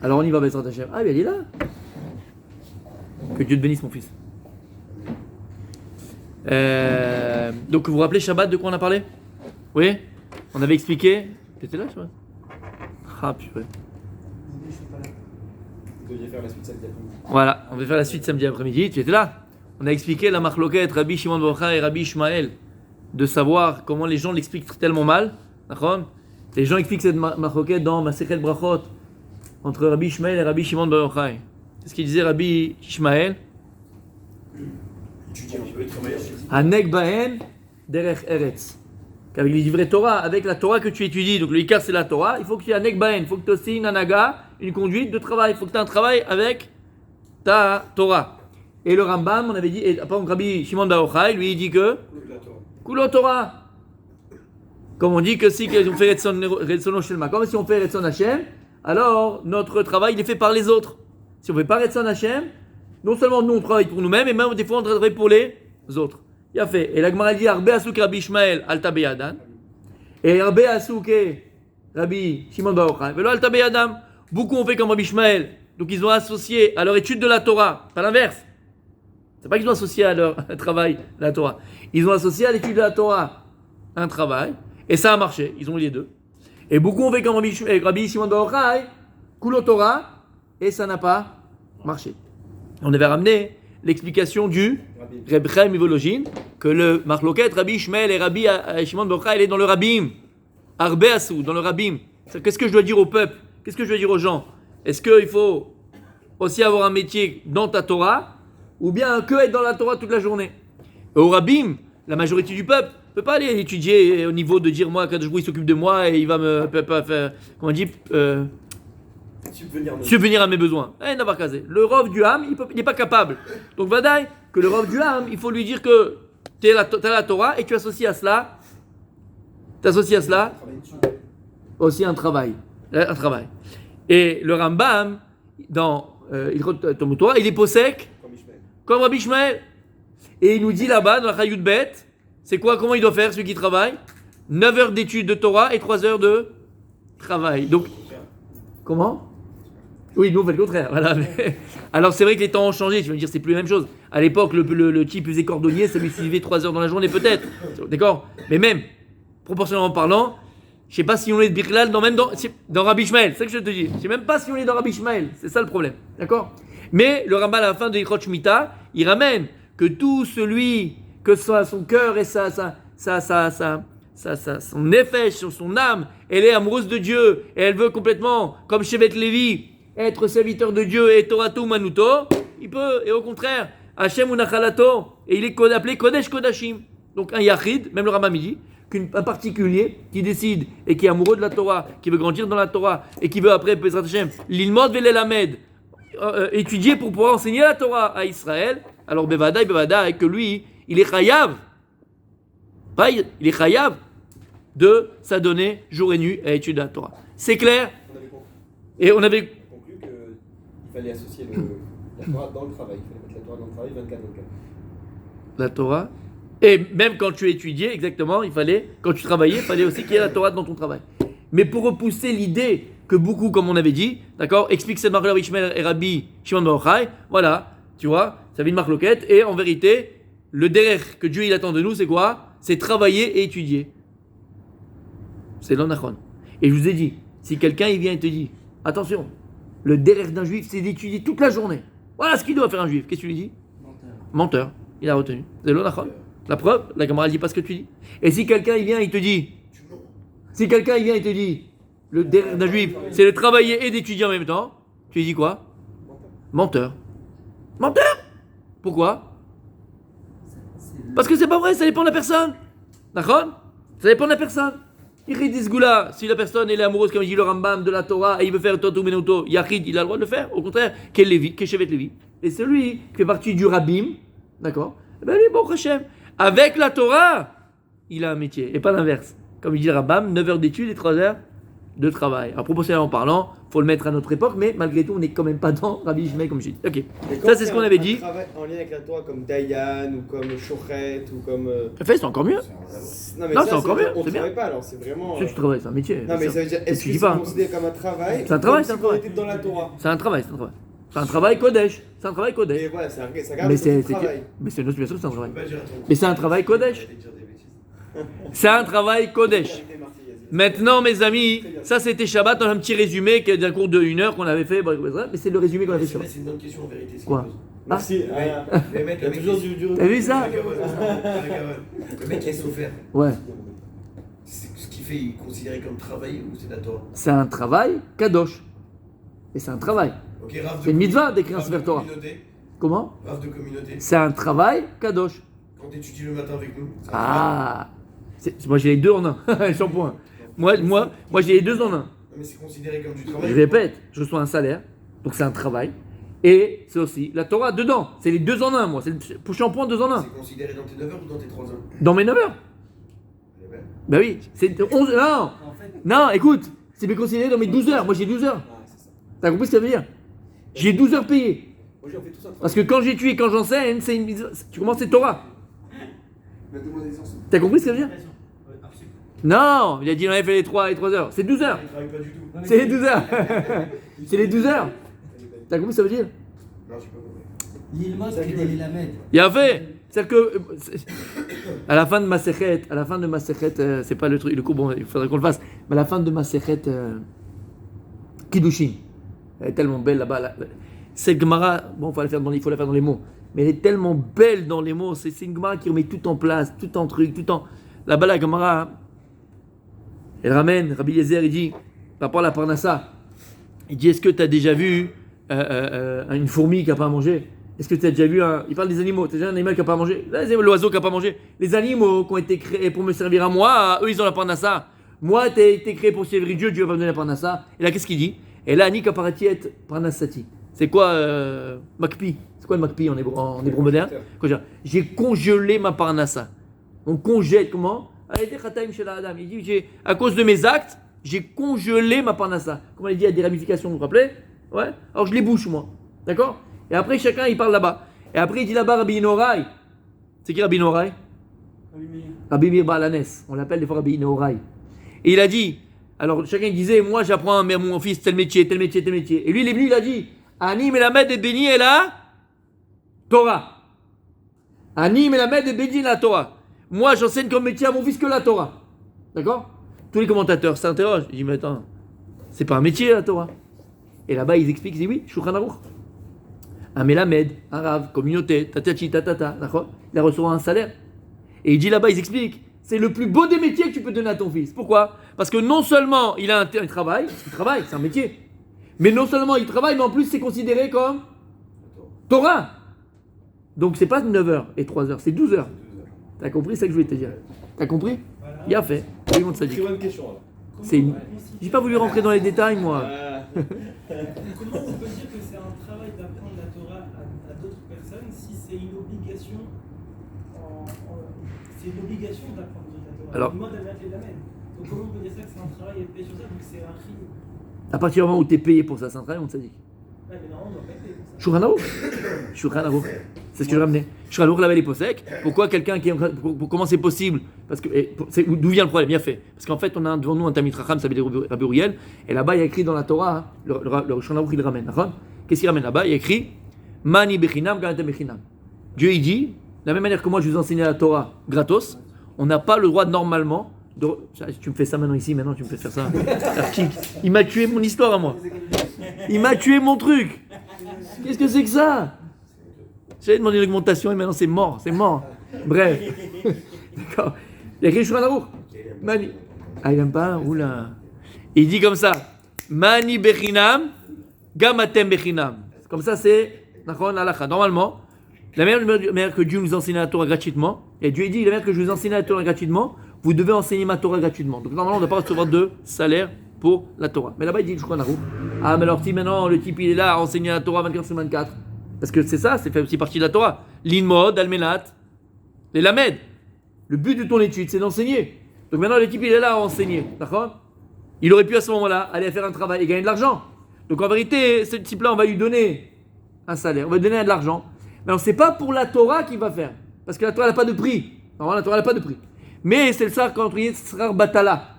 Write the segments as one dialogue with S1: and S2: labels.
S1: Alors on y va, Bezrat Hashem. Ah, bien, il est là. Que Dieu te bénisse, mon fils. Donc vous vous rappelez Shabbat de quoi on a parlé? Oui. On avait expliqué. T'étais là, Shabbat? Ah purée.
S2: Vous deviez faire la suite samedi après-midi.
S1: Voilà, on va faire la suite samedi après-midi. Tu étais là? On a expliqué la marloquette Rabbi Shimon bar Yochai et Rabbi Ishmael, de savoir comment les gens l'expliquent tellement mal. D'accord? Les gens expliquent cette marloquette dans Masechet Brachot entre Rabbi Ishmael et Rabbi Shimon bar Yochai. Qu'est-ce qu'il disait Rabbi Ishmael?
S2: Étudier un peu, travailler sur
S1: Hanek bahen derech eretz. Qu'avec les livrets Torah, avec la Torah que tu étudies, donc le Ikar c'est la Torah, il faut que tu aies Hanek bahen, il faut que tu aies aussi une anaga, une conduite de travail, il faut que tu aies un travail avec ta Torah. Et le Rambam, on avait dit, et par exemple Rabbi Shimon bar Yochai, lui il dit que
S2: la Torah.
S1: Kulo Torah. Comme on dit que si on fait Retzono Shel Makom, si on fait Retzon Hashem, alors notre travail il est fait par les autres. Si on ne fait pas Retzon Hashem, non seulement nous on travaille pour nous-mêmes, et même des fois on travaille pour les autres. Il a fait. Et la Gemara dit Arbe Asuk Rabbi Ishmael Alta Beyadan. Et Arbe Asuk Rabbi Shimon bar Yochai. Velo Alta Beyadam. Beaucoup ont fait comme Rabbi Ishmael. Donc ils ont associé à leur étude de la Torah, pas l'inverse. C'est pas qu'ils ont associé à leur travail la Torah. Ils ont associé à l'étude de la Torah un travail, et ça a marché. Ils ont eu les deux. Et beaucoup ont fait comme Rabbi Shimon bar Yochai, Kulo Torah, et ça n'a pas marché. On avait ramené l'explication du Reb Chaim Ivologine, que le Marloket, Rabbi Ishmael et Rabbi Shimon bar Yochai, il est dans le Rabbim. Arbe Asou, dans le Rabbim. Qu'est-ce que je dois dire au peuple? Qu'est-ce que je dois dire aux gens? Est-ce qu'il faut aussi avoir un métier dans ta Torah, ou bien que être dans la Torah toute la journée? Au Rabbim, la majorité du peuple ne peut pas aller étudier au niveau de dire moi, Kadosh Baruch Hu, il s'occupe de moi et il va me faire, comment on dit, subvenir à mes besoins. Le Rov du Ham, il n'est pas capable. Donc Vadaï, que le Rov du Ham, il faut lui dire que tu as la Torah et tu associes à cela aussi un travail. Et le Rambam, dans Ilchot Talmud Torah, il est possèque comme Rabbi Ishmael. Et il nous dit là-bas, dans la Chayut Bet, c'est quoi, comment il doit faire celui qui travaille? 9 heures d'études de Torah et 3 heures de travail. Donc, comment? Oui, nous on fait le contraire. Voilà. Alors c'est vrai que les temps ont changé, tu vas me dire c'est plus la même chose. À l'époque, le type faisait cordonnier, ça lui suivait 3 heures dans la journée peut-être. D'accord? Mais même, proportionnellement parlant, je ne sais pas si on est de Birklal dans Rabbi Ishmael, c'est ça que je te dis. Je ne sais même pas si on est dans Rabbi Ishmael, c'est ça le problème. D'accord? Mais le Rambam à la fin de Ilchot Shemitah, il ramène que tout celui, que ce soit son cœur et son nefesh, son âme, elle est amoureuse de Dieu et elle veut complètement, comme Shevet Lévi, être serviteur de Dieu et Toratu Manuto, il peut, et au contraire, Hashem Unachalato, et il est appelé Kodesh Kodashim. Donc un Yachid, même le Rambam dit, un particulier qui décide et qui est amoureux de la Torah, qui veut grandir dans la Torah et qui veut après, Bezrat Hashem, l'ilmod velelamed, étudier pour pouvoir enseigner la Torah à Israël, alors Bevada et que lui, il est chayav, il est chayav de s'adonner jour et nuit à l'étude de la Torah. C'est clair? Et on avait
S2: conclu qu'il fallait associer la Torah dans le travail. Il fallait mettre la Torah dans le travail 24/24.
S1: La Torah. Et même quand tu étudiais, exactement, quand tu travaillais, il fallait aussi qu'il y ait la Torah dans ton travail. Mais pour repousser l'idée que beaucoup, comme on avait dit, d'accord, explique cette marque Rabbi Ishmael et Rabbi Shimon bar Yochai, voilà, tu vois, ça fait une marloquette, et en vérité, le derech que Dieu il attend de nous, c'est quoi? C'est travailler et étudier. C'est l'onachon. Et je vous ai dit, si quelqu'un il vient et te dit, attention, le derech d'un juif, c'est d'étudier toute la journée. Voilà ce qu'il doit faire un juif. Qu'est-ce que tu lui dis? Menteur. Il a retenu. C'est l'onachon. La preuve, la camarade ne dit pas ce que tu dis. Et si quelqu'un il vient, il te dit, le derrière d'un juif, c'est de travailler et d'étudier en même temps, tu lui dis quoi? Menteur. Menteur? Pourquoi? Parce que c'est pas vrai, ça dépend de la personne. D'accord? Ça dépend de la personne. Si la personne elle est amoureuse, comme dit le Rambam, de la Torah, et il veut faire Toto Menuto, Yachid, il a le droit de le faire. Au contraire, qu'est Shevet Lévi. Et celui qui fait partie du Rabbim, d'accord? Eh bien lui, bon Hashem. Avec la Torah, il a un métier, et pas l'inverse. Comme il dit le Rambam, 9 heures d'études et 3 heures de travail. Alors, proportionnellement parlant, faut le mettre à notre époque, mais malgré tout, on n'est quand même pas dans Rabbi Ishmael comme j'ai dit. Ok,
S2: Mais quand
S1: ça c'est ce qu'on avait
S2: un
S1: dit.
S2: travail en lien avec la Torah comme Dayan ou comme Shochet ou comme.
S1: Fait, c'est encore mieux.
S2: Non, mais
S1: Non,
S2: ça,
S1: c'est encore mieux,
S2: On
S1: c'est bien.
S2: travaille pas alors, c'est vraiment.
S1: Tu travailles, c'est un métier.
S2: Non, mais ça veut dire, est-ce
S1: tu
S2: que
S1: dis
S2: c'est
S1: pas.
S2: considéré comme un travail
S1: C'est un travail,
S2: comme
S1: c'est un
S2: si on
S1: travail.
S2: était dans la Torah.
S1: C'est un travail, c'est un travail. C'est un travail Kodesh. C'est un travail Kodesh.
S2: Et voilà, ça garde
S1: Mais
S2: le
S1: c'est,
S2: travail.
S1: mais c'est une autre situation, c'est un travail.
S3: Pas dire à ton-
S1: Mais c'est un travail Kodesh. C'est un travail Kodesh. Maintenant, mes amis, ça c'était Shabbat dans un petit résumé d'un cours de 1 heure qu'on avait fait, mais c'est le résumé qu'on avait fait.
S3: C'est une bonne question en vérité. c'est
S1: Quoi?
S3: une pause.
S2: Merci.
S3: Le mec,
S2: Il y a toujours du
S1: T'as vu ça?
S3: Le mec qui a souffert.
S1: Ouais.
S3: Ce qu'il fait, il est considéré comme travail ou c'est de la Torah?
S1: C'est un travail Kadosh. Et c'est un travail.
S3: Ok, Rav de
S1: C'est une mitzvah d'écrire un
S3: Rav de
S1: Sefer Torah.
S3: communauté.
S1: Comment?
S3: Rav de communauté.
S1: C'est un travail Kadosh.
S3: Quand tu étudies le matin avec nous. c'est un
S1: Ah, moi j'ai les deux en un. Shampoing. Moi j'ai les deux en un.
S3: travail. Non, mais c'est considéré comme du travail.
S1: Je répète, je reçois un salaire, donc c'est un travail. Et c'est aussi la Torah dedans. C'est les deux en un, moi. C'est le shampoing 2 en 1.
S3: C'est considéré dans tes 9 heures ou dans tes 3 heures?
S1: Dans mes 9 heures.
S3: Eh ben,
S1: Bah oui, c'est 11. Non, non, écoute, c'est bien considéré dans mes 12 heures. Moi j'ai 12 heures. T'as compris ce que ça veut dire? J'ai 12 heures payées.
S2: Aujourd'hui, on fait tous un travail.
S1: Parce que quand j'étudie et quand j'enseigne, c'est une. Tu commences, c'est Torah. T'as compris ce que ça veut dire? Non, il a dit on avait fait les 3 heures. C'est 12 heures.
S3: il travaille pas du tout.
S1: C'est les 12 heures. C'est les 12 heures. T'as compris ce que ça veut dire?
S3: Non, je sais pas compris.
S4: L'Ilmos qui est la Lamed.
S1: Il a fait. C'est-à-dire que à la fin de Masechet, c'est pas le truc, le coup, bon, il faudrait qu'on le fasse. Mais à la fin de Masechet Kiddushin, elle est tellement belle là-bas. Cette Gemara, bon, il faut la faire dans les mots, mais elle est tellement belle dans les mots. C'est une Gemara qui remet tout en place, tout en truc, tout en. Là-bas, la Gemara, elle ramène. Rabbi Yezer, il dit, par rapport à la Parnassa, il dit, est-ce que tu as déjà vu une fourmi qui n'a pas à manger? Est-ce que tu as déjà vu il parle des animaux. Tu as déjà un animal qui n'a pas à manger? Là, c'est l'oiseau qui n'a pas à manger. Les animaux qui ont été créés pour me servir à moi, eux, ils ont la Parnassa. Moi, tu as été créé pour servir Dieu, Dieu va me donner la Parnassa. Et là, qu'est-ce qu'il dit? Et là, Ani kaparatiet Parnassati. C'est quoi Makpi? C'est quoi le Makpi en hébreu moderne? Quoi, j'ai congelé ma Parnassa. On congèle, comment? Il dit, à cause de mes actes, j'ai congelé ma Parnassa. Comme on a dit, il y a des ramifications, vous vous rappelez? Ouais. Alors je les bouche, moi. D'accord? Et après, chacun, il parle là-bas. Et après, il dit là-bas Rabbi Norai. C'est qui Rabbi Norai? Rabbi Meir Balanes. On l'appelle des fois Rabbi Norai. Et il a dit, alors chacun disait, moi j'apprends à mon fils tel métier, tel métier, tel métier. Et lui, il est venu, il a dit, Ani melamed et béni et la Torah. Ani melamed et béni et la Torah. Moi, j'enseigne comme métier à mon fils que la Torah. D'accord? Tous les commentateurs s'interrogent. Ils disent, mais attends, c'est pas un métier la Torah. Et là-bas, ils expliquent, ils disent, oui, Shulchan Aruch. Un Melamed, un Rav, communauté, tatati, tatata, d'accord? Il a reçu un salaire. Et il dit là-bas, ils expliquent, c'est le plus beau des métiers que tu peux donner à ton fils. Pourquoi? Parce que non seulement il a un travail, c'est un métier. Mais non seulement il travaille, mais en plus c'est considéré comme Torah. Donc c'est pas 9 heures et 3 heures, c'est 12 heures. T'as compris ça que je voulais te dire? T'as compris? Il a fait. Tout le monde s'est dit.
S2: Très bonne question alors.
S1: J'ai pas voulu rentrer dans les détails, moi.
S5: Comment on peut dire que c'est un travail d'apprendre la Torah à d'autres personnes si c'est une obligation c'est une obligation d'apprendre la Torah?
S1: Alors-
S5: Moi d'Amat et d'Amen. Donc comment on peut dire ça que c'est un travail et être payé sur ça? Donc c'est un chiyuv.
S1: À partir du moment où tu es payé pour ça, c'est un travail, on te dit.
S5: Ouais, mais normalement on doit pas être payé pour ça.
S1: Shulchan Aruch. Shulchan Aruch. C'est ce que je ramenais. Shulchan Aruch là-bas les posek. Pourquoi quelqu'un qui est comment c'est possible? Parce que d'où vient le problème? Bien fait. Parce qu'en fait, on a devant nous un Talmid Chacham, ça s'appelle Rabbi Uriel, et là-bas il y a écrit dans la Torah, le Shulchan Aruch il le ramène. D'accord? Qu'est-ce qu'il ramène là-bas? Il y a écrit Mani bechinam ganatem bechinam. Dieu il dit, de la même manière que moi je vous enseigne la Torah gratos, on n'a pas le droit normalement de. Tu me fais ça maintenant ici, maintenant tu me fais faire ça. Il m'a tué mon histoire à moi. Il m'a tué mon truc. Qu'est-ce que c'est que ça? J'avais demandé une augmentation et maintenant c'est mort, c'est mort. Bref. D'accord. Il y a écrit Shulchan Aruch. Mani. Ah, il aime pas? Oula. Il dit comme ça. Mani bechinam, gamatem bechinam. Comme ça c'est, normalement, la manière que Dieu nous enseigne la Torah gratuitement, et Dieu dit, la manière que je vous enseigne la Torah gratuitement, vous devez enseigner ma Torah gratuitement. Donc normalement on ne doit pas recevoir de salaire pour la Torah. Mais là-bas il dit Shulchan Aruch. Ah mais alors si maintenant le type il est là à enseigner la Torah 24 sur 24, parce que c'est ça, c'est fait aussi partie de la Torah. L'inmod, almenat, les lamed. Le but de ton étude c'est d'enseigner. Donc maintenant le type il est là à enseigner, d'accord? Il aurait pu à ce moment-là aller faire un travail et gagner de l'argent. Donc en vérité, ce type-là, on va lui donner un salaire, on va lui donner de l'argent. Mais c'est pas pour la Torah qu'il va faire. Parce que la Torah n'a pas de prix. Normalement, la Torah n'a pas de prix. Mais c'est le Sar Batala.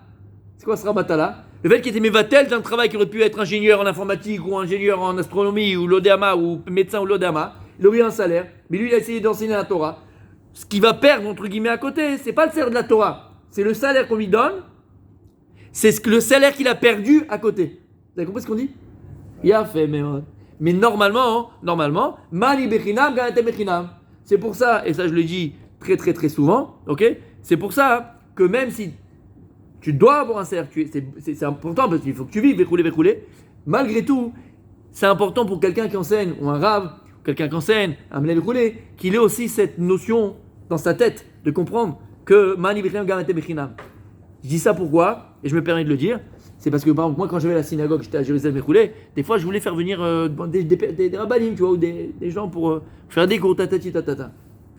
S1: C'est quoi Sar Batala? Le fait qu'il était mévatel d'un travail qui aurait pu être ingénieur en informatique ou ingénieur en astronomie ou l'Odéama ou médecin ou l'Odéama, il aurait eu un salaire. Mais lui, il a essayé d'enseigner la Torah. Ce qu'il va perdre, entre guillemets, à côté, c'est pas le salaire de la Torah. C'est le salaire qu'on lui donne. C'est le salaire qu'il a perdu à côté. Vous avez compris ce qu'on dit? Il a fait, mais normalement, Mali Bechinam, Ganatem Bechinam. C'est pour ça, et ça je le dis très très très souvent, ok? C'est pour ça que même si tu dois avoir un salaire, c'est important parce qu'il faut que tu vives, vécouler. Malgré tout, c'est important pour quelqu'un qui enseigne, ou un rave, quelqu'un qui enseigne, un menel roulé, qu'il ait aussi cette notion dans sa tête de comprendre que Mali Bechinam, Ganatem Bechinam. Je dis ça pourquoi? Et je me permets de le dire. C'est parce que, par exemple, moi, quand j'avais la synagogue, j'étais à Jérusalem Méchoulé, des fois, je voulais faire venir des rabbinim, tu vois, ou des gens pour faire des cours, tatata.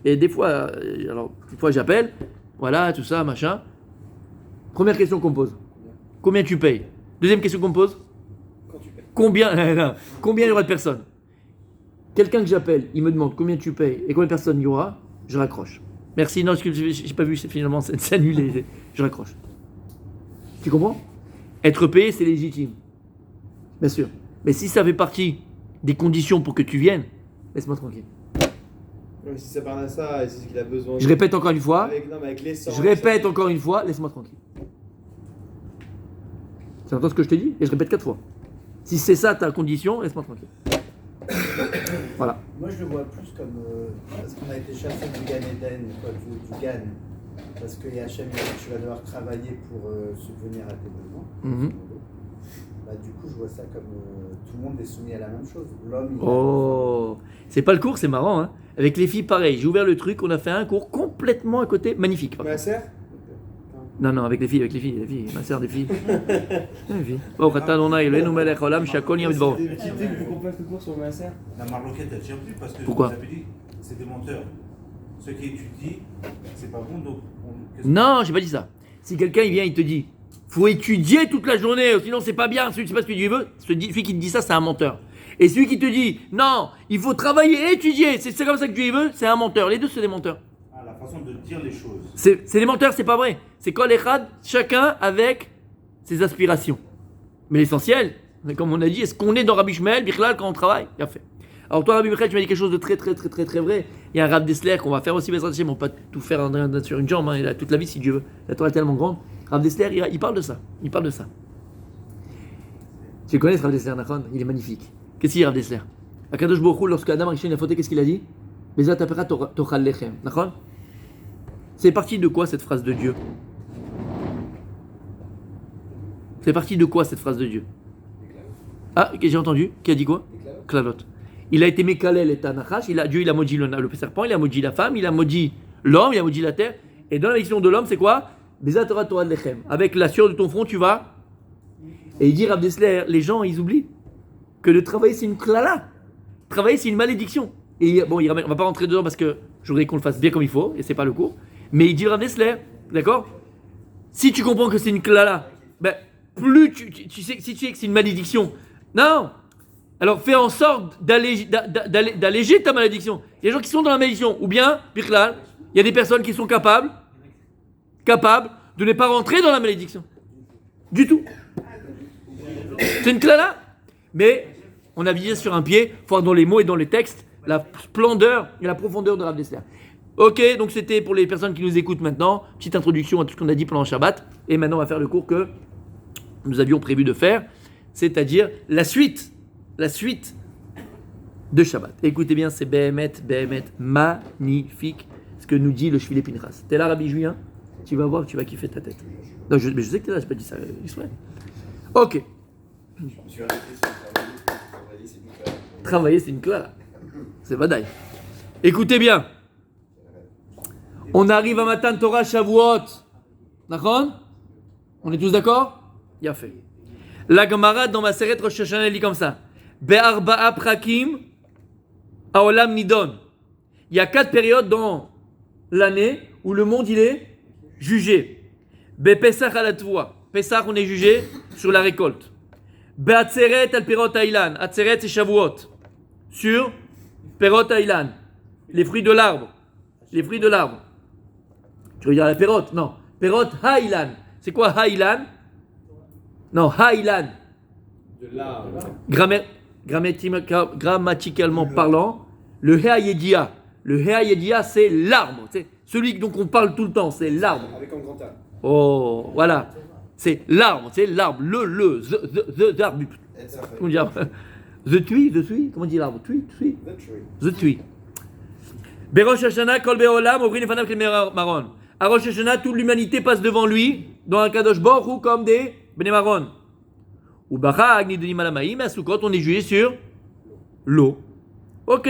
S1: Et des fois, j'appelle, voilà, tout ça, machin. Première question qu'on me pose. Combien tu payes? Deuxième question qu'on me pose.
S2: Quand tu payes.
S1: Combien il y aura de personnes? Quelqu'un que j'appelle, il me demande combien tu payes et combien de personnes il y aura, je raccroche. Merci, non, parce que j'ai pas vu, finalement, c'est annulé, je raccroche. Tu comprends? Être payé, c'est légitime. Bien sûr. Mais si ça fait partie des conditions pour que tu viennes, laisse-moi tranquille.
S2: Ouais, si ça parle à ça, et c'est ce qu'il a besoin.
S1: Je répète encore une fois.
S2: Avec l'essence.
S1: Je répète encore une fois, laisse-moi tranquille. Tu entends ce que je te dis? Et je répète 4 fois. Si c'est ça ta condition, laisse-moi tranquille. Voilà.
S4: Moi, je le vois plus comme parce qu'on a été chassé du Gan Eden, quoi, du Gan. Parce que Hachem, il a dit, tu vas devoir travailler pour subvenir à tes besoins. Bah, du coup, je vois ça comme tout le monde est soumis à la même chose. L'homme.
S1: Oh, c'est pas le cours, c'est marrant. Hein. Avec les filles, pareil. J'ai ouvert le truc, on a fait un cours complètement à côté, magnifique.
S2: Ma sœur?
S1: Non, avec les filles, ma sœur des filles. Les filles. Oh, Khatanona, Eloheinu melech haolam, shakol yam dvor.
S2: Tu veux qu'on fasse le cours sur ma sœur?
S6: La marloquette, elle tient plus parce que
S1: pourquoi?
S6: vous avez dit, c'est des menteurs. Ceux qui étudient, c'est pas bon, donc...
S1: Non, j'ai pas dit ça. Si quelqu'un il vient, il te dit, faut étudier toute la journée, sinon c'est pas bien, celui qui sait pas ce que Dieu veut, celui qui te dit ça, c'est un menteur. Et celui qui te dit, non, il faut travailler et étudier, c'est comme ça que Dieu veut, c'est un menteur. Les deux, c'est des menteurs.
S6: Ah, la façon de dire les choses.
S1: C'est des menteurs, c'est pas vrai. C'est Kol Echad, chacun avec ses aspirations. Mais l'essentiel, comme on a dit, est-ce qu'on est dans Rabbi Shmuel, Bichlal, quand on travaille? Bien fait. Alors toi, Rabbi Michel, tu m'as dit quelque chose de très vrai. Il y a un Rav Dessler qu'on va faire aussi, mais on ne va pas tout faire sur une jambe, hein, il a toute la vie si Dieu veut. La Torah est tellement grande. Rav Dessler, il parle de ça. Tu le connais, Rav Dessler, Nachon? Il est magnifique. Qu'est-ce qu'il dit, Rav Dessler? Akadosh Baruch Hu, lorsque Adam Rishon a fauté, qu'est-ce qu'il a dit? Bezat apera tochal lechem. Nachon? C'est parti de quoi cette phrase de Dieu? C'est parti de quoi cette phrase de Dieu? Ah, j'ai entendu. Qui a dit quoi? Klalot. Il a été Mekalel et Tanachash, Dieu il a maudit le serpent, il a maudit la femme, il a maudit l'homme, il a maudit la terre. Et dans la mission de l'homme, c'est quoi? Bezat Torah Torah Lechem. Avec la sueur de ton front, tu vas. Et il dit Rav Dessler, les gens, ils oublient que de travailler, c'est une klala. Travailler, c'est une malédiction. Et bon, on va pas rentrer dedans parce que je voudrais qu'on le fasse bien comme il faut, et c'est pas le cours. Mais il dit Rav Dessler, d'accord? Si tu comprends que c'est une klala, ben, plus tu sais que c'est une malédiction. Non! Alors fais en sorte d'alléger ta malédiction. Il y a des gens qui sont dans la malédiction. Ou bien, Bichlal, il y a des personnes qui sont capables de ne pas rentrer dans la malédiction. Du tout. C'est une klala. Mais on a visé sur un pied, il faut voir dans les mots et dans les textes, la splendeur et la profondeur de Rav Dessler. Ok, donc c'était pour les personnes qui nous écoutent maintenant. Petite introduction à tout ce qu'on a dit pendant le Shabbat. Et maintenant on va faire le cours que nous avions prévu de faire. C'est-à-dire la suite de Shabbat. Écoutez bien, c'est Behemet, magnifique, ce que nous dit le Shvile Pinchas. T'es là, Rabbi Julien? Tu vas voir, tu vas kiffer ta tête. Non, mais je sais que t'es là, j'ai pas dit ça exprès. Ok.
S3: Je me suis arrêté sur travailler, c'est une classe.
S1: Travailler, c'est une classe. C'est badaï. Écoutez bien. On arrive à Matan Torah Shavuot. D'accord? On est tous d'accord? Il a fait. La Gemara dans ma Maseret Rosh Hashanah, elle dit comme ça. Be'arba'a prakim haolam nidon. Il y a 4 périodes dans l'année où le monde il est jugé. Be'pesach alatvoa. Pesach, on est jugé sur la récolte. Be'atzeret al perot ha'ilan. Atzeret, c'est Shavuot. Sur perot ha'ilan. Les fruits de l'arbre. Les fruits de l'arbre. Tu veux dire la perot? Non. Perot ha'ilan. C'est quoi ha'ilan? Non, ha'ilan.
S2: De là.
S1: Grammaticalement parlant, le He'ayedia. Le He'ayedia, c'est l'arbre. C'est celui dont on parle tout le temps, c'est l'arbre.
S2: Avec un grand A.
S1: Oh, voilà. C'est l'arbre, the arbre. Comment dire? The tree, comment dit l'arbre? Tree.
S2: The tree.
S1: The tree. Berosh Hashanah, kol be'olam, ovrin lefanav k'el maron. À Rosh Hashanah, toute l'humanité passe devant lui, dans un kadosh baruch hu comme des bnei maron. Ou bachag nidonim al hamaim, à Sukkot, on est jugé sur l'eau. Ok.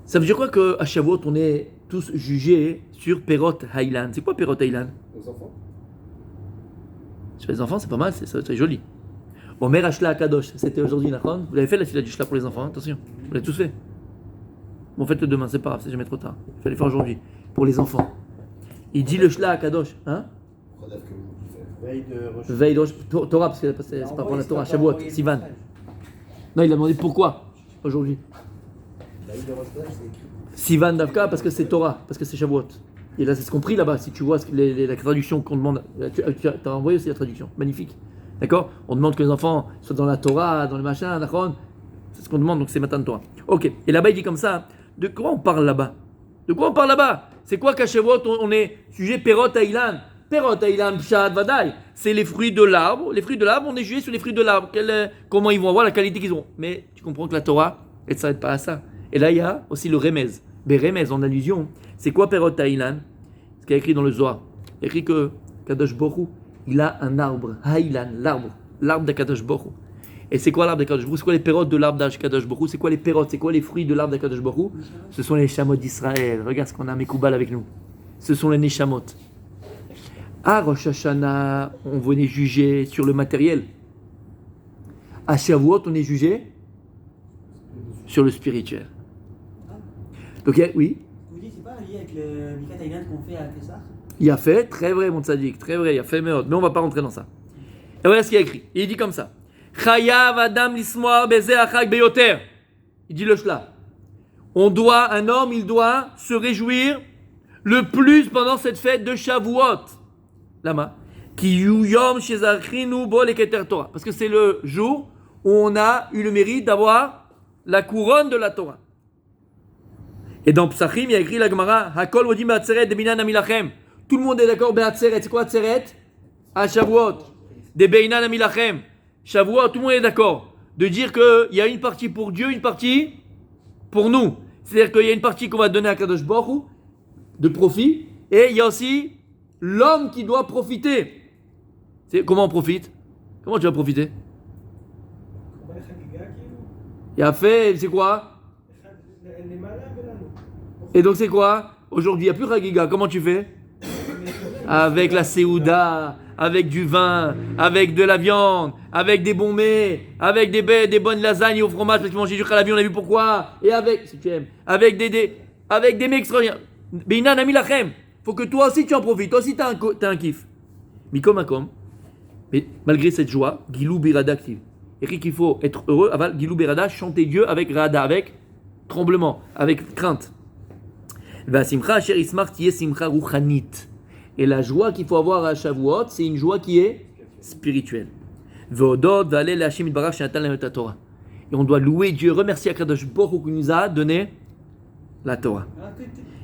S1: Ça veut dire quoi qu'à Shavuot, on est tous jugés sur Perot Haïlan? C'est quoi Perot Haïlan?
S2: Aux enfants.
S1: Sur les enfants, c'est pas mal, c'est joli. Omer Ashla Akadosh, c'était aujourd'hui, Nachon. Vous l'avez fait la fila du Shla pour les enfants, hein, attention. Vous l'avez tous fait. Bon, faites-le demain, c'est pas grave, c'est jamais trop tard. Il fallait faire aujourd'hui. Pour les enfants. Il dit le Shla Akadosh. Hein? Veille de Rosh Torah, parce que c'est pas pour la Torah, Shavuot, Sivan. Non, il a demandé pourquoi aujourd'hui. Sivan Davka, parce que c'est Torah, parce que c'est Shavuot. Et là, c'est ce qu'on prie là-bas. Si tu vois la traduction qu'on demande, tu as envoyé aussi la traduction. Magnifique. D'accord? On demande que les enfants soient dans la Torah, dans le machin, d'accord? C'est ce qu'on demande, donc c'est Matan Torah. Ok. Et là-bas, il dit comme ça. De quoi on parle là-bas? De quoi on parle là-bas? C'est quoi qu'à Shavuot, on est sujet Perot Haïlan? Perot Haïlan, Pshat, Vadaï. C'est les fruits de l'arbre. Les fruits de l'arbre, on est jugé sur les fruits de l'arbre. Comment ils vont avoir, la qualité qu'ils ont. Mais tu comprends que la Torah, elle ne s'arrête pas à ça. Et là, il y a aussi le remez. Mais remez, en allusion, c'est quoi Perot Haïlan? Ce qu'il y a écrit dans le Zohar. Il y a écrit que Kadosh Baruch Hu, il a un arbre. Haïlan, l'arbre d'Akadosh Baruch Hu. Et c'est quoi l'arbre d'Akadosh Baruch Hu? C'est quoi les pérotes de l'arbre d'Akadosh Baruch Hu? C'est quoi les pérotes? C'est quoi les fruits de l'arbre d'Akadosh Baruch Hu? Ce sont les chameaux d'Israël. Regarde ce qu'on a à Mekoubal avec nous. Ce sont les neshamot. À Rosh Hashanah, on venait juger sur le matériel. À Shavuot, on est jugé sur le spirituel. Donc, oui.
S7: Vous dites, c'est pas lié avec le Bikat Haïlan qu'on fait à Pessah?
S1: Il a fait, très vrai, mon tzaddik, très vrai, il a fait meod, mais on ne va pas rentrer dans ça. Et voilà ce qu'il a écrit. Il dit comme ça. Chayav Adam lismoar beze achak beyoter. Il dit le shla. Un homme, il doit se réjouir le plus pendant cette fête de Shavuot. Lama. Ki yuyom shezachinu bo leketer Torah. Parce que c'est le jour où on a eu le mérite d'avoir la couronne de la Torah. Et dans Psachim, il y a écrit la Gemara, Hakol wodim be'atzeret de binan amilachem. Tout le monde est d'accord, be'atzeret. C'est quoi atzeret? À Shavuot. De binan amilachem. Shavuot, tout le monde est d'accord. De dire qu'il y a une partie pour Dieu, une partie pour nous. C'est-à-dire qu'il y a une partie qu'on va donner à Kadosh Baruch Hu, de profit, et il y a aussi l'homme qui doit profiter. Comment on profite? Comment tu vas profiter? Il a fait, c'est quoi? Et donc c'est quoi? Aujourd'hui, il n'y a plus Chagiga. Comment tu fais? Avec la Seouda, avec du vin, avec de la viande, avec des bons mets, avec des bonnes lasagnes au fromage, parce qu'ils mangeaient du khalabi, on a vu pourquoi. Et avec, si tu aimes, avec des mets extraordinaires. Beinan amilachem. Faut que toi aussi tu en profites. Toi aussi tu as un kiff. Mikom akom. Mais malgré cette joie, Gilou Birada active. Et qu'il faut être heureux, aval Gilou Birada, chanter Dieu avec Rada, avec tremblement, avec crainte. Et la joie qu'il faut avoir à Shavuot, c'est une joie qui est spirituelle. Et on doit louer Dieu, remercier Akadosh Baruch Hu qui nous a donné la Torah.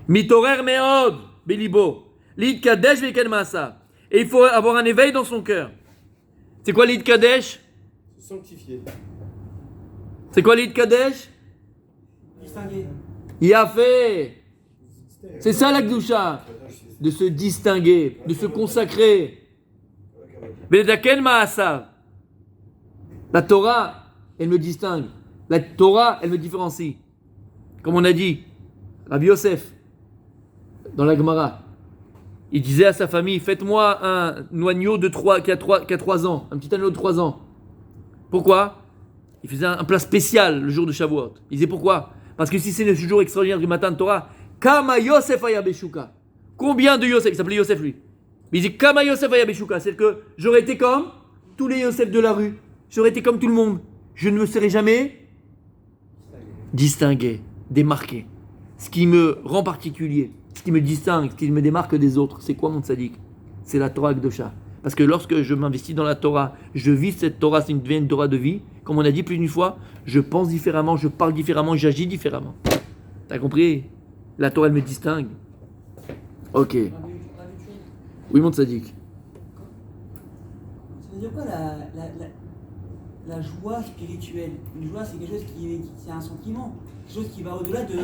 S1: Mitorer meod belibo, lid kadesh veken maasa. Et il faut avoir un éveil dans son cœur. C'est quoi lid kadesh?
S2: Sanctifié.
S1: C'est quoi lid kadesh?
S7: Distingué.
S1: Il a fait. C'est ça la Gdusha, de se distinguer, de se consacrer. La Torah, elle me distingue. La Torah, elle me différencie. Comme on a dit, Rabbi Yosef, dans la Gemara, il disait à sa famille, faites-moi un agneau qui a 3 ans, un petit agneau de 3 ans. Pourquoi? Il faisait un plat spécial le jour de Shavuot. Il disait pourquoi? Parce que si c'est le jour extraordinaire du matin de Torah, Kama Yosef Ayabeshuka. Combien de Yosef? Il s'appelait Yosef lui. Mais il dit Kama Yosef Ayabeshuka, c'est-à-dire que j'aurais été comme tous les Yosef de la rue. J'aurais été comme tout le monde. Je ne me serais jamais distingué, démarqué. Ce qui me rend particulier, ce qui me distingue, ce qui me démarque des autres, c'est quoi mon tzaddik? C'est la Torah Akdosha. Parce que lorsque je m'investis dans la Torah, je vis cette Torah, c'est une Torah de vie. Comme on a dit plus d'une fois, je pense différemment, je parle différemment, j'agis différemment. T'as compris? La Torah, elle me distingue. Ok. Oui, mon tzaddik.
S7: Ça veut dire quoi la joie spirituelle? Une joie, c'est quelque chose c'est un sentiment. Quelque chose qui va au-delà du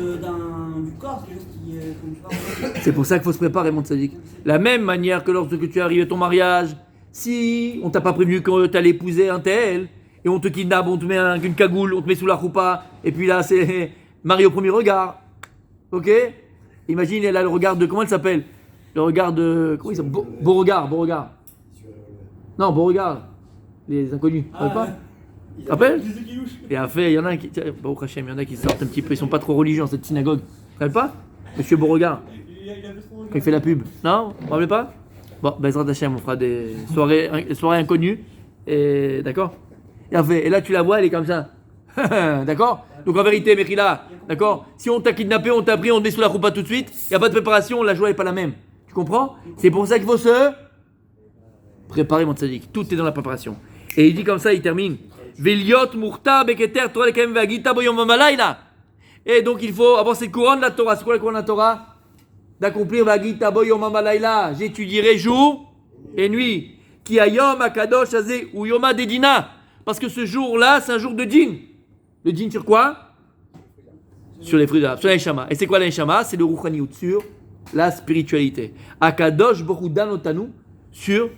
S7: corps, c'est quelque chose qui. Comme tu vois,
S1: C'est pour ça qu'il faut se préparer, mon tzaddik. La même manière que lorsque tu arrives à ton mariage, si on t'a pas prévenu que t'allais épouser un tel, et on te kidnappe, on te met une cagoule, on te met sous la roupa, et puis là, c'est Marie au premier regard. Ok? Imagine, elle a le regard de. Comment elle s'appelle? Le regard de. Comment il s'appelle? Beauregard. Non, Beauregard. Les inconnus. Tu
S7: Ah,
S1: pas?
S7: ouais.
S1: Tu te rappelles? Et après, il y en a qui. Bon, Hachem, il y en a qui sortent un petit peu, ils sont pas trop religieux dans cette synagogue. Tu te rappelles pas? Monsieur Beauregard. Quand il fait la pub. Non? Vous ne rappelez pas? Bon, Bezrat Hachem, on fera des soirées inconnues. Et d'accord? Et là, tu la vois, elle est comme ça. D'accord? Donc en vérité, Mechila, d'accord? Si on t'a kidnappé, on t'a pris, on te met sous la roupa tout de suite, il n'y a pas de préparation, la joie n'est pas la même. Tu comprends? C'est pour ça qu'il faut se préparer, mon tzaddik. Tout est dans la préparation. Et il dit comme ça, il termine. Veliot murta beketer Torah lekem vagita boyom vamalayla. Et donc il faut avoir cette couronne de la Torah. C'est quoi la couronne de la Torah? D'accomplir vagita boyom vamalayla. J'étudierai jour et nuit. Ki ayom akadosh azeh ou yoma dedina. Parce que ce jour-là, c'est un jour de djinn. Le djinn sur quoi? Sur les fruits de l'arbre, sur l'Aïshama. Et c'est quoi l'Aïshama? C'est le Rouchaniout, sur la spiritualité. Akadosh Borudan Otanu, sur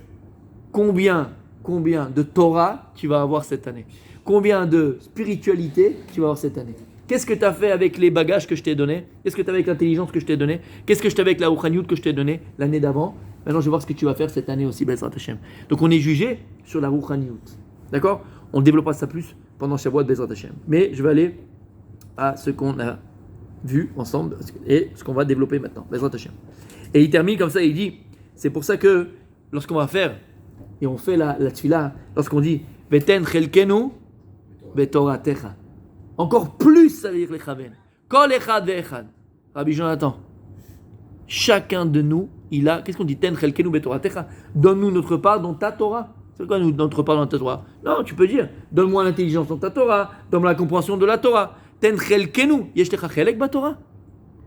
S1: combien de Torah tu vas avoir cette année? Combien de spiritualité tu vas avoir cette année? Qu'est-ce que tu as fait avec les bagages que je t'ai donnés? Qu'est-ce que tu as avec l'intelligence que je t'ai donnée? Qu'est-ce que je t'ai avec la Rouchaniout que je t'ai donnée l'année d'avant? Maintenant, je vais voir ce que tu vas faire cette année aussi, Bezrat Hashem. Donc, on est jugé sur la Rouchaniout. D'accord? On développera ça plus pendant Shavuot Bezrat Hashem. Mais je vais aller à ce qu'on a vu ensemble et ce qu'on va développer maintenant. Bezrat Hashem. Et il termine comme ça, il dit, c'est pour ça que lorsqu'on va faire, et on fait la tefila, lorsqu'on dit Veten chelkenu betoratecha, encore plus ça veut dire les chaven. Kol echad ve'echad. Rabbi Jonathan, chacun de nous, il a, qu'est-ce qu'on dit? Ten chelkenu betoratecha. Donne-nous notre part dans ta Torah. C'est quoi notre part dans ta Torah? Non, tu peux dire, donne-moi l'intelligence dans ta Torah, donne-moi la compréhension de la Torah. Ten chelkenu, yeshtecha chelek ba-Torah.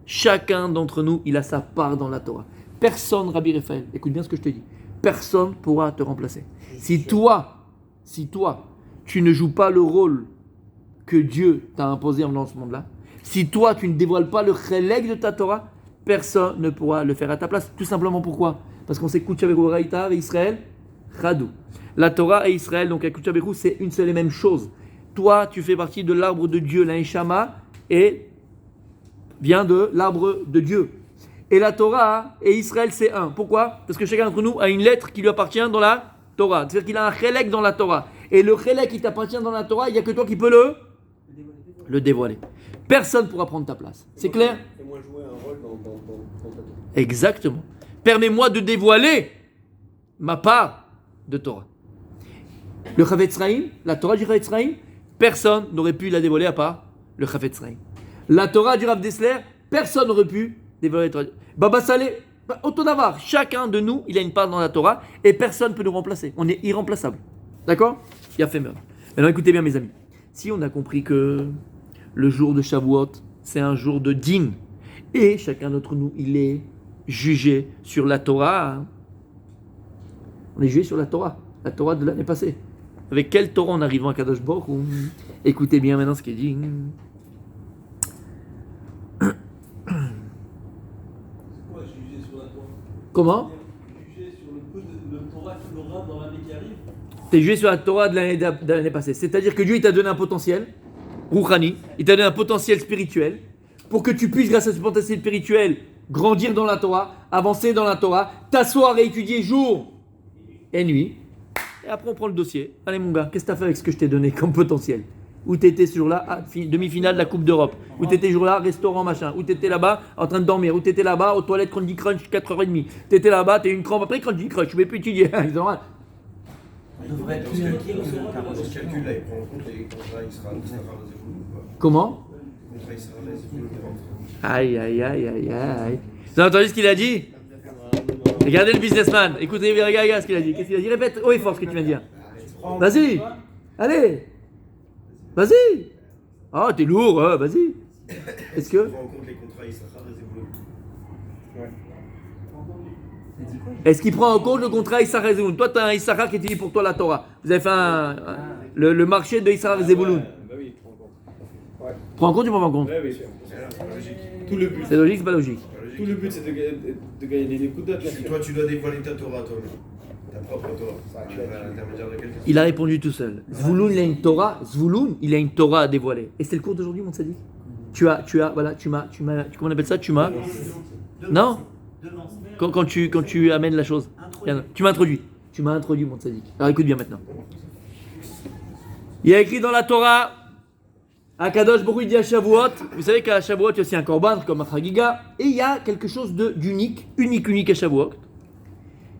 S1: Chacun d'entre nous, il a sa part dans la Torah. Personne, Rabbi Raphaël, écoute bien ce que je te dis, personne ne pourra te remplacer. Si toi, tu ne joues pas le rôle que Dieu t'a imposé dans ce monde-là, si toi, tu ne dévoiles pas le chelek de ta Torah, personne ne pourra le faire à ta place. Tout simplement pourquoi? Parce qu'on s'écoute avec Oraïta, avec Israël, Chadou. La Torah et Israël, donc avec Kuchabekou, c'est une seule et même chose. Toi, tu fais partie de l'arbre de Dieu, l'Aïshama, et vient de l'arbre de Dieu. Et la Torah et Israël, c'est un. Pourquoi? Parce que chacun d'entre nous a une lettre qui lui appartient dans la Torah. C'est-à-dire qu'il a un chélek dans la Torah. Et le chélek qui t'appartient dans la Torah, il n'y a que toi qui peux le dévoiler. Personne ne pourra prendre ta place. C'est clair?
S2: Fais-moi jouer un rôle dans ta Torah.
S1: Exactement. Permets-moi de dévoiler ma part de Torah. Le Chavetz Chaim, la Torah du Chavetz Chaim, personne n'aurait pu la dévoiler à part le Chavetz Chaim. La Torah du Rav Dessler, personne n'aurait pu dévoiler la Torah. Baba Saleh, Autodavar, chacun de nous, il a une part dans la Torah et personne ne peut nous remplacer. On est irremplaçable. D'accord? Il a fait meurtre. Maintenant écoutez bien mes amis. Si on a compris que le jour de Shavuot, c'est un jour de dîn et chacun d'entre nous, il est jugé sur la Torah. On est jugé sur la Torah de l'année passée. Avec quelle Torah on arrive à Kadosh Baruch Hu? Écoutez bien maintenant ce qu'il dit. Comment?
S8: Juger sur le peu de Torah qu'il aura dans l'année qui arrive.
S1: Tu es jugé sur la Torah de l'année passée. C'est-à-dire que Dieu il t'a donné un potentiel, Rouhani, il t'a donné un potentiel spirituel, pour que tu puisses, grâce à ce potentiel spirituel, grandir dans la Torah, avancer dans la Torah, t'asseoir et étudier jour et nuit. Et après on prend le dossier. Allez mon gars, qu'est-ce que tu as fait avec ce que je t'ai donné comme potentiel? Où tu étais ce jour-là, demi-finale de la Coupe d'Europe. Où tu étais ce jour-là, restaurant machin. Où tu étais là-bas, en train de dormir. Où tu étais là-bas, aux toilettes Candy Crunch, 4h30. Tu étais là-bas, tu as eu une crampe après Candy Crunch. Tu ne peux plus étudier. Ils ont...
S7: On devrait être plus inquiet que ce
S3: Dans ce calcul-là, il prend en compte les contrats Israël,
S1: Comment?
S3: Les contrats Israël,
S1: Aïe, aïe, aïe, aïe, aïe. Vous avez entendu ce qu'il a dit? Regardez le businessman. Écoutez, regarde ce qu'il a dit. Qu'est-ce qu'il a dit? Répète haut et fort ce que tu viens de dire. Vas-y. Allez. Vas-y. Ah, t'es lourd, vas-y. Est-ce que...
S3: Il prend en compte les contrats Israël,
S1: Est-ce qu'il prend en compte le contrat Issachar et Zebulun? Toi, tu as un Issachar qui étudie pour toi la Torah. Vous avez fait le marché de Issachar et Zebulun.
S2: Bah oui, prends en compte. Ouais.
S1: Prends en compte ou prends en compte?
S2: Ouais, oui, c'est pas logique. Tout le but.
S1: C'est logique, c'est pas logique.
S2: Tout le but, c'est de gagner des coups de
S3: Si toi, tu dois dévoiler ta Torah, toi, ta propre Torah, à l'intermédiaire de quelqu'un.
S1: Il a répondu tout seul. Zvouloun, il a une Torah. Zvouloun, il a une Torah à dévoiler. Et c'est le cours d'aujourd'hui, mon sadique. Comment on appelle ça? Non? Quand tu amènes la chose. Tu m'as introduit. Tu m'as introduit, mon sadique. Alors écoute bien maintenant. Il y a écrit dans la Torah, Akadosh Baruch Hu dit à Shavuot, vous savez qu'à Shavuot, il y a aussi un korban comme un chagiga, et il y a quelque chose d'unique, unique à Shavuot.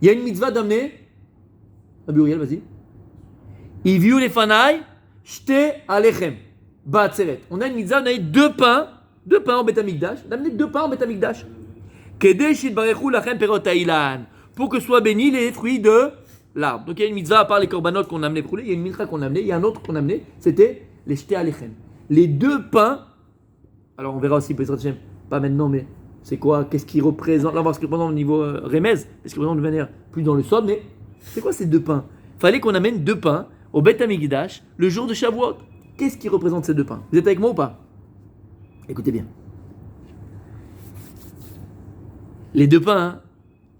S1: Il y a une mitzvah d'amener, Rabbi Uriel, vas-y. Iviu lefanai, shte alechem, ba'atzeret. On a une mitzvah, on a deux pains en Beth Amikdash, d'amener 2 pains en Beth Amikdash. Kedei shitbarechu lachem perot ha'ilan, pour que soient bénis les fruits de l'arbre. Donc il y a une mitzvah à part les korbanot qu'on a amené brûlés, il y a une mitzvah qu'on a amené, il y a un autre qu'on a amené, c'était les shte alechem. Les 2 pains, alors on verra aussi, peut-être pas maintenant, mais c'est quoi? Qu'est-ce qui représente? Là, on va voir ce qu'il représente au niveau remez, parce qu'il représente de manière plus dans le sol, mais c'est quoi ces 2 pains? Il fallait qu'on amène 2 pains au Beth Amikdash le jour de Shavuot. Qu'est-ce qui représente ces 2 pains? Vous êtes avec moi ou pas? Écoutez bien. Les 2 pains,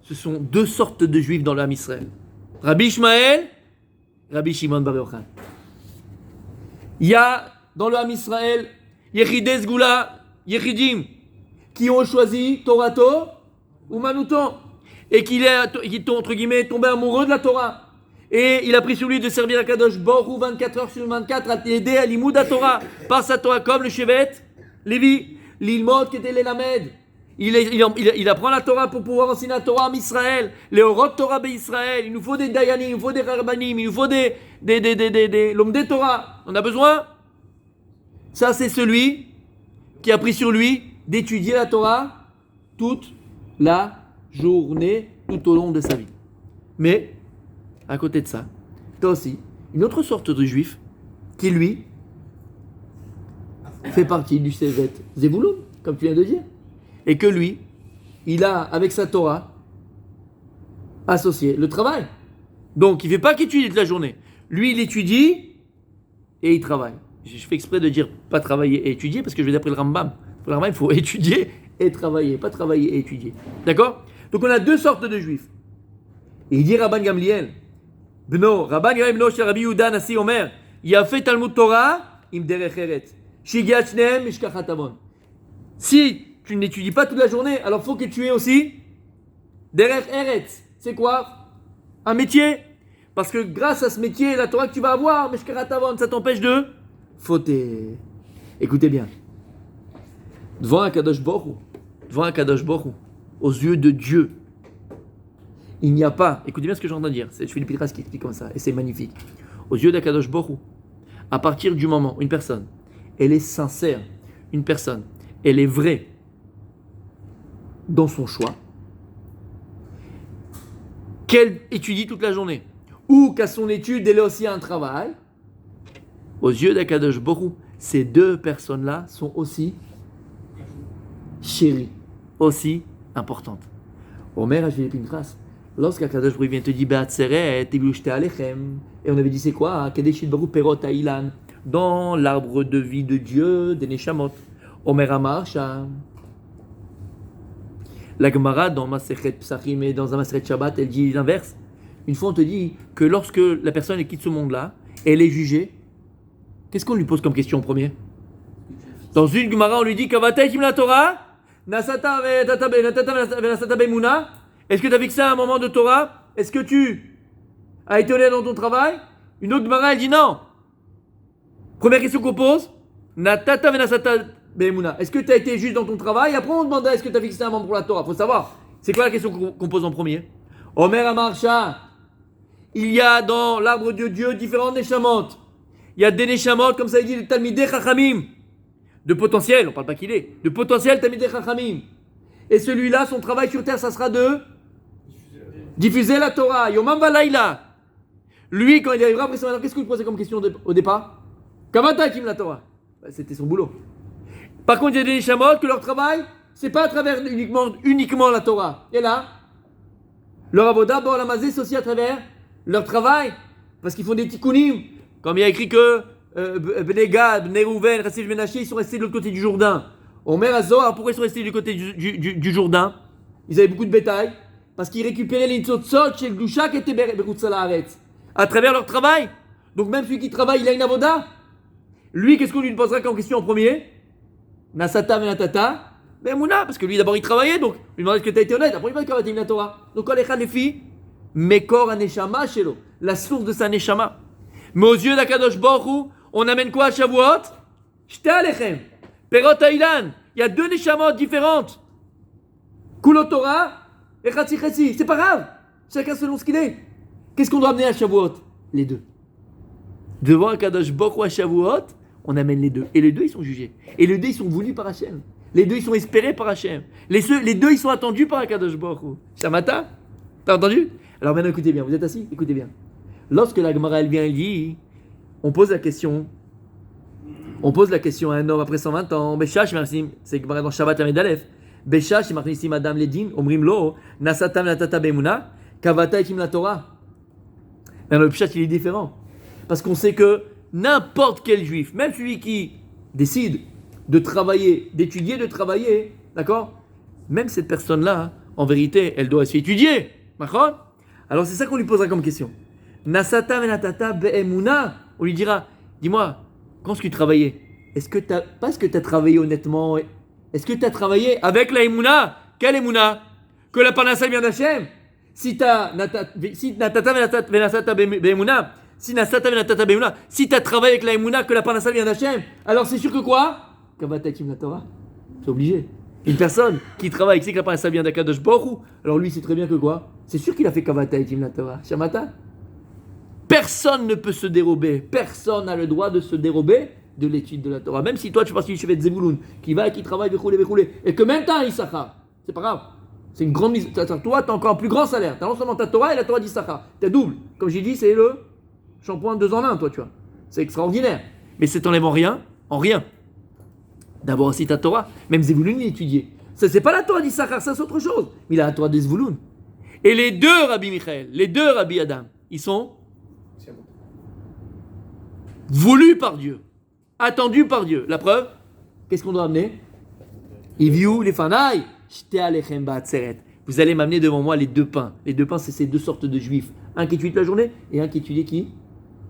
S1: ce sont 2 sortes de juifs dans l'âme Israël. Rabbi Ishmael, Rabbi Shimon Bar Yochai. Il y a dans le Ham Israël, Yechidei Sgula, Yechidim, qui ont choisi Torato ou Manuton, et qui est, entre guillemets, tombé amoureux de la Torah. Et il a pris sur lui de servir à Kadosh Baruch Hu 24 heures sur 24, à aider à l'imoud à Torah, par sa Torah, comme le Shevet, Lévi, l'Ilmod qui était l'Elamed. Il apprend la Torah pour pouvoir enseigner la Torah en Israël, les Orot Torah Israël. Il nous faut des Dayanim, il nous faut des Rabbanim, il nous faut des l'homme des Torah. On a besoin. Ça, c'est celui qui a pris sur lui d'étudier la Torah toute la journée, tout au long de sa vie. Mais, à côté de ça, tu as aussi une autre sorte de juif qui, lui, fait partie du Sevet Zebulun, comme tu viens de dire. Et que lui, il a, avec sa Torah, associé le travail. Donc, il ne fait pas qu'étudier toute la journée. Lui, il étudie et il travaille. Je fais exprès de dire pas travailler et étudier parce que je vais d'après le Rambam. Pour le Rambam, il faut étudier et travailler, pas travailler et étudier. D'accord? Donc, on a 2 sortes de juifs. Et il dit Rabban Gamliel, Rabban Gamliel bno shel Rabbi Yehuda Nasi Omer, il a fait Talmud Torah, im derech eretz, shigyat shneim mishkachat avon. Si tu n'étudies pas toute la journée, alors il faut que tu aies aussi derech eretz. C'est quoi? Un métier. Parce que grâce à ce métier, la Torah que tu vas avoir, mishkachat avon, ça t'empêche de fauter. Écoutez bien. Devant un Kadosh Baruch Hu, aux yeux de Dieu, il n'y a pas, écoutez bien ce que j'ai entendu dire, c'est Philippe Pitras qui explique comme ça, et c'est magnifique. Aux yeux d'Akadosh Baruch Hu, à partir du moment où une personne, elle est sincère, une personne, elle est vraie dans son choix, qu'elle étudie toute la journée, ou qu'à son étude, elle a aussi un travail, aux yeux d'Akadosh Baruch Hu, ces 2 personnes-là sont aussi chéries, aussi importantes. Omer Philippe Pitras, lorsqu'Akadosh Baruch Hu vient te dire Ba'atzeret, Alechem, et on avait dit c'est quoi? Kadeshit Baruch Perot Ha'ilan, dans l'arbre de vie de Dieu, des Neshamot. Omer Amar Sham. La Gemara dans Masechet Psachim et dans un Masechet Shabbat, elle dit l'inverse. Une fois on te dit que lorsque la personne quitte ce monde-là, elle est jugée, qu'est-ce qu'on lui pose comme question en premier? Dans une Gemara, on lui dit Kavatay Kim la Torah, Nasata Venasata Beimuna. Est-ce que tu as fixé un moment de Torah? Est-ce que tu as été honnête dans ton travail? Une autre Gemara, elle dit non. Première question qu'on pose. Natata venasata be'emuna. Est-ce que tu as été juste dans ton travail? Après, on demande est-ce que tu as fixé un membre pour la Torah. Il faut savoir. C'est quoi la question qu'on pose en premier? Omer Amarcha. Il y a dans l'arbre de Dieu différentes neshamot. Il y a des neshamot, comme ça il dit, le Talmidei Chachamim. De potentiel, on ne parle pas qu'il est. De potentiel Talmidei Chachamim. Et celui-là, son travail sur terre, ça sera de diffuser la Torah. Yomam Valaila. Lui, quand il arrivera après ça, qu'est-ce que vous posez comme question au départ? Kavata Kim la Torah. C'était son boulot. Par contre, il y a des neshamot que leur travail, c'est pas à travers uniquement la Torah. Et là, leur avoda, Ba'olam c'est aussi à travers leur travail. Parce qu'ils font des tikkunim. Comme il y a écrit que Bnei Gad, Bnei Rouven, Rassif Menaché, ils sont restés de l'autre côté du Jourdain. Omer Azor, pourquoi ils sont restés du côté du Jourdain? Ils avaient beaucoup de bétail. Parce qu'ils récupéraient les Ntzotzot chez le Gloucha qui était Berutz Salaharetz. À travers leur travail. Donc même celui qui travaille, il a une avoda. Lui, qu'est-ce qu'on lui posera comme question en premier? Nasata venatata be'emuna. Parce que lui, d'abord, il travaillait. Donc, lui demandait est-ce que tu as été honnête. Après, il va dire la Torah. Donc, quand les filles, Mekor aneshama shelo. La source de sa neshama. Mais aux yeux d'Akadosh Baruch Hu, on amène quoi à Shavuot? Shte alechem. Perot Ailan. Il y a deux neshamot différentes. Kulo Torah et Chatzi Chatzi. C'est pas grave. Chacun selon ce qu'il est. Qu'est-ce qu'on doit amener à Shavuot? Les deux. Devant Akadosh Baruch Hu à Shavuot, on amène les deux. Et les deux, ils sont jugés. Et les deux, ils sont voulus par Hachem. Les deux, ils sont espérés par Hachem. Les deux, ils sont attendus par Akadosh Baruch Hu. Shamata? T'as entendu? Alors maintenant, écoutez bien. Vous êtes assis? Écoutez bien. Lorsque la Gemara, elle vient, elle dit, on pose la question à un homme après 120 ans, Beshash, c'est Gemara dans Shabbat Amid Aleph, Beshash, il marque ici Madame Ledin, Omrim Lo, Nasatam la Tata Be'emuna, Kavata Ekim la Torah. Mais le Pshat, il est différent. Parce qu'on sait que n'importe quel juif, même celui qui décide de travailler, d'étudier, de travailler, d'accord? Même cette personne-là, en vérité, elle doit aussi étudier. D'accord? Alors c'est ça qu'on lui posera comme question. Nasata venatata be'emuna. On lui dira, dis-moi, quand est-ce que tu travaillais? Est-ce que tu as travaillé honnêtement? Est-ce que tu as travaillé avec la emuna? Quelle emuna? Que la parnassa vient d'Hachem? Si tu as travaillé avec la emuna, que la parnassa vient d'Hachem, alors c'est sûr que quoi? Kavatakim la Torah. C'est obligé. Une personne qui travaille, qui sait que la parnassa vient d'Akadosh Baruch Hu, alors lui, c'est très bien que quoi? C'est sûr qu'il a fait Kavatakim la Torah. Shamata? Personne ne peut se dérober. Personne n'a le droit de se dérober de l'étude de la Torah. Même si toi, tu passes du chevet de Zebouloun, qui va et qui travaille, et que même t'as un Issachar. C'est pas grave. C'est une grande mise. Toi, tu as encore un plus grand salaire. Tu as non seulement ta Torah et la Torah d'Issachar. Tu as double. Comme j'ai dit, c'est le shampoing 2 en 1, toi, tu vois. C'est extraordinaire. Mais c'est en rien, d'avoir aussi ta Torah. Même Zebouloun, il étudiait. Ça, c'est pas la Torah d'Issachar, ça, c'est autre chose. Mais il a la Torah de Zebouloun. Et les deux Rabbi Michael, les deux Rabbi Adam, ils sont voulu par Dieu, attendu par Dieu. La preuve, qu'est-ce qu'on doit amener? Iviou les fanaï, shte alechem ba'atzeret. Vous allez m'amener devant moi les deux pains. Les deux pains, c'est ces deux sortes de juifs. Un qui étudie toute la journée et un qui étudie qui?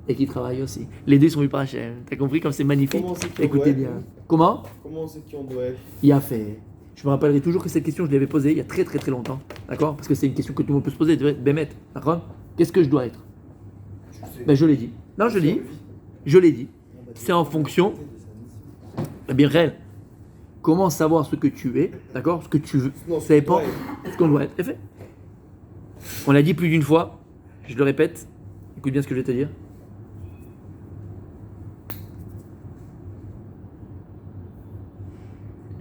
S1: Et qui travaille aussi. Les deux sont vus par Hachem. T'as compris comme c'est magnifique? Écoutez bien. Comment
S2: on sait qui on doit être?
S1: Il a fait. Je me rappellerai toujours que cette question, je l'avais posée il y a très très très longtemps. D'accord? Parce que c'est une question que tout le monde peut se poser. Bémet. D'accord? Qu'est-ce que je dois être? Ben, je l'ai dit. Non, je l'ai dit. Je l'ai dit. C'est en fonction. Eh bien, réel. Comment savoir ce que tu es, d'accord? Ce que tu veux. Ça dépend ce qu'on doit être. Et fait. On l'a dit plus d'une fois. Je le répète. Écoute bien ce que je vais te dire.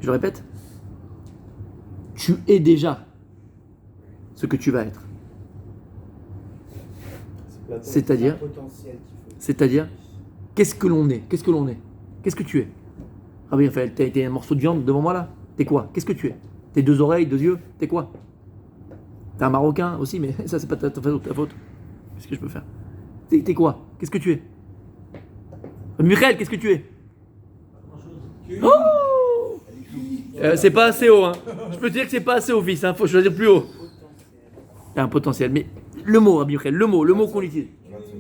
S1: Je le répète. Tu es déjà ce que tu vas être. C'est-à-dire, qu'est-ce que l'on est? Qu'est-ce que l'on est? Qu'est-ce que tu es? Ah oui, Raphaël, t'as été un morceau de viande devant moi là? T'es quoi? Qu'est-ce que tu es? T'es 2 oreilles, 2 yeux? T'es quoi? T'es un Marocain aussi, mais ça c'est pas ta faute. Qu'est-ce que je peux faire? T'es quoi? Qu'est-ce que tu es? Michael, qu'est-ce que tu es? Oh c'est pas assez haut, hein. Je peux te dire que c'est pas assez haut, fils, hein. Faut choisir plus haut. T'as un potentiel, mais le mot, Rabbi Michael, le mot qu'on utilise.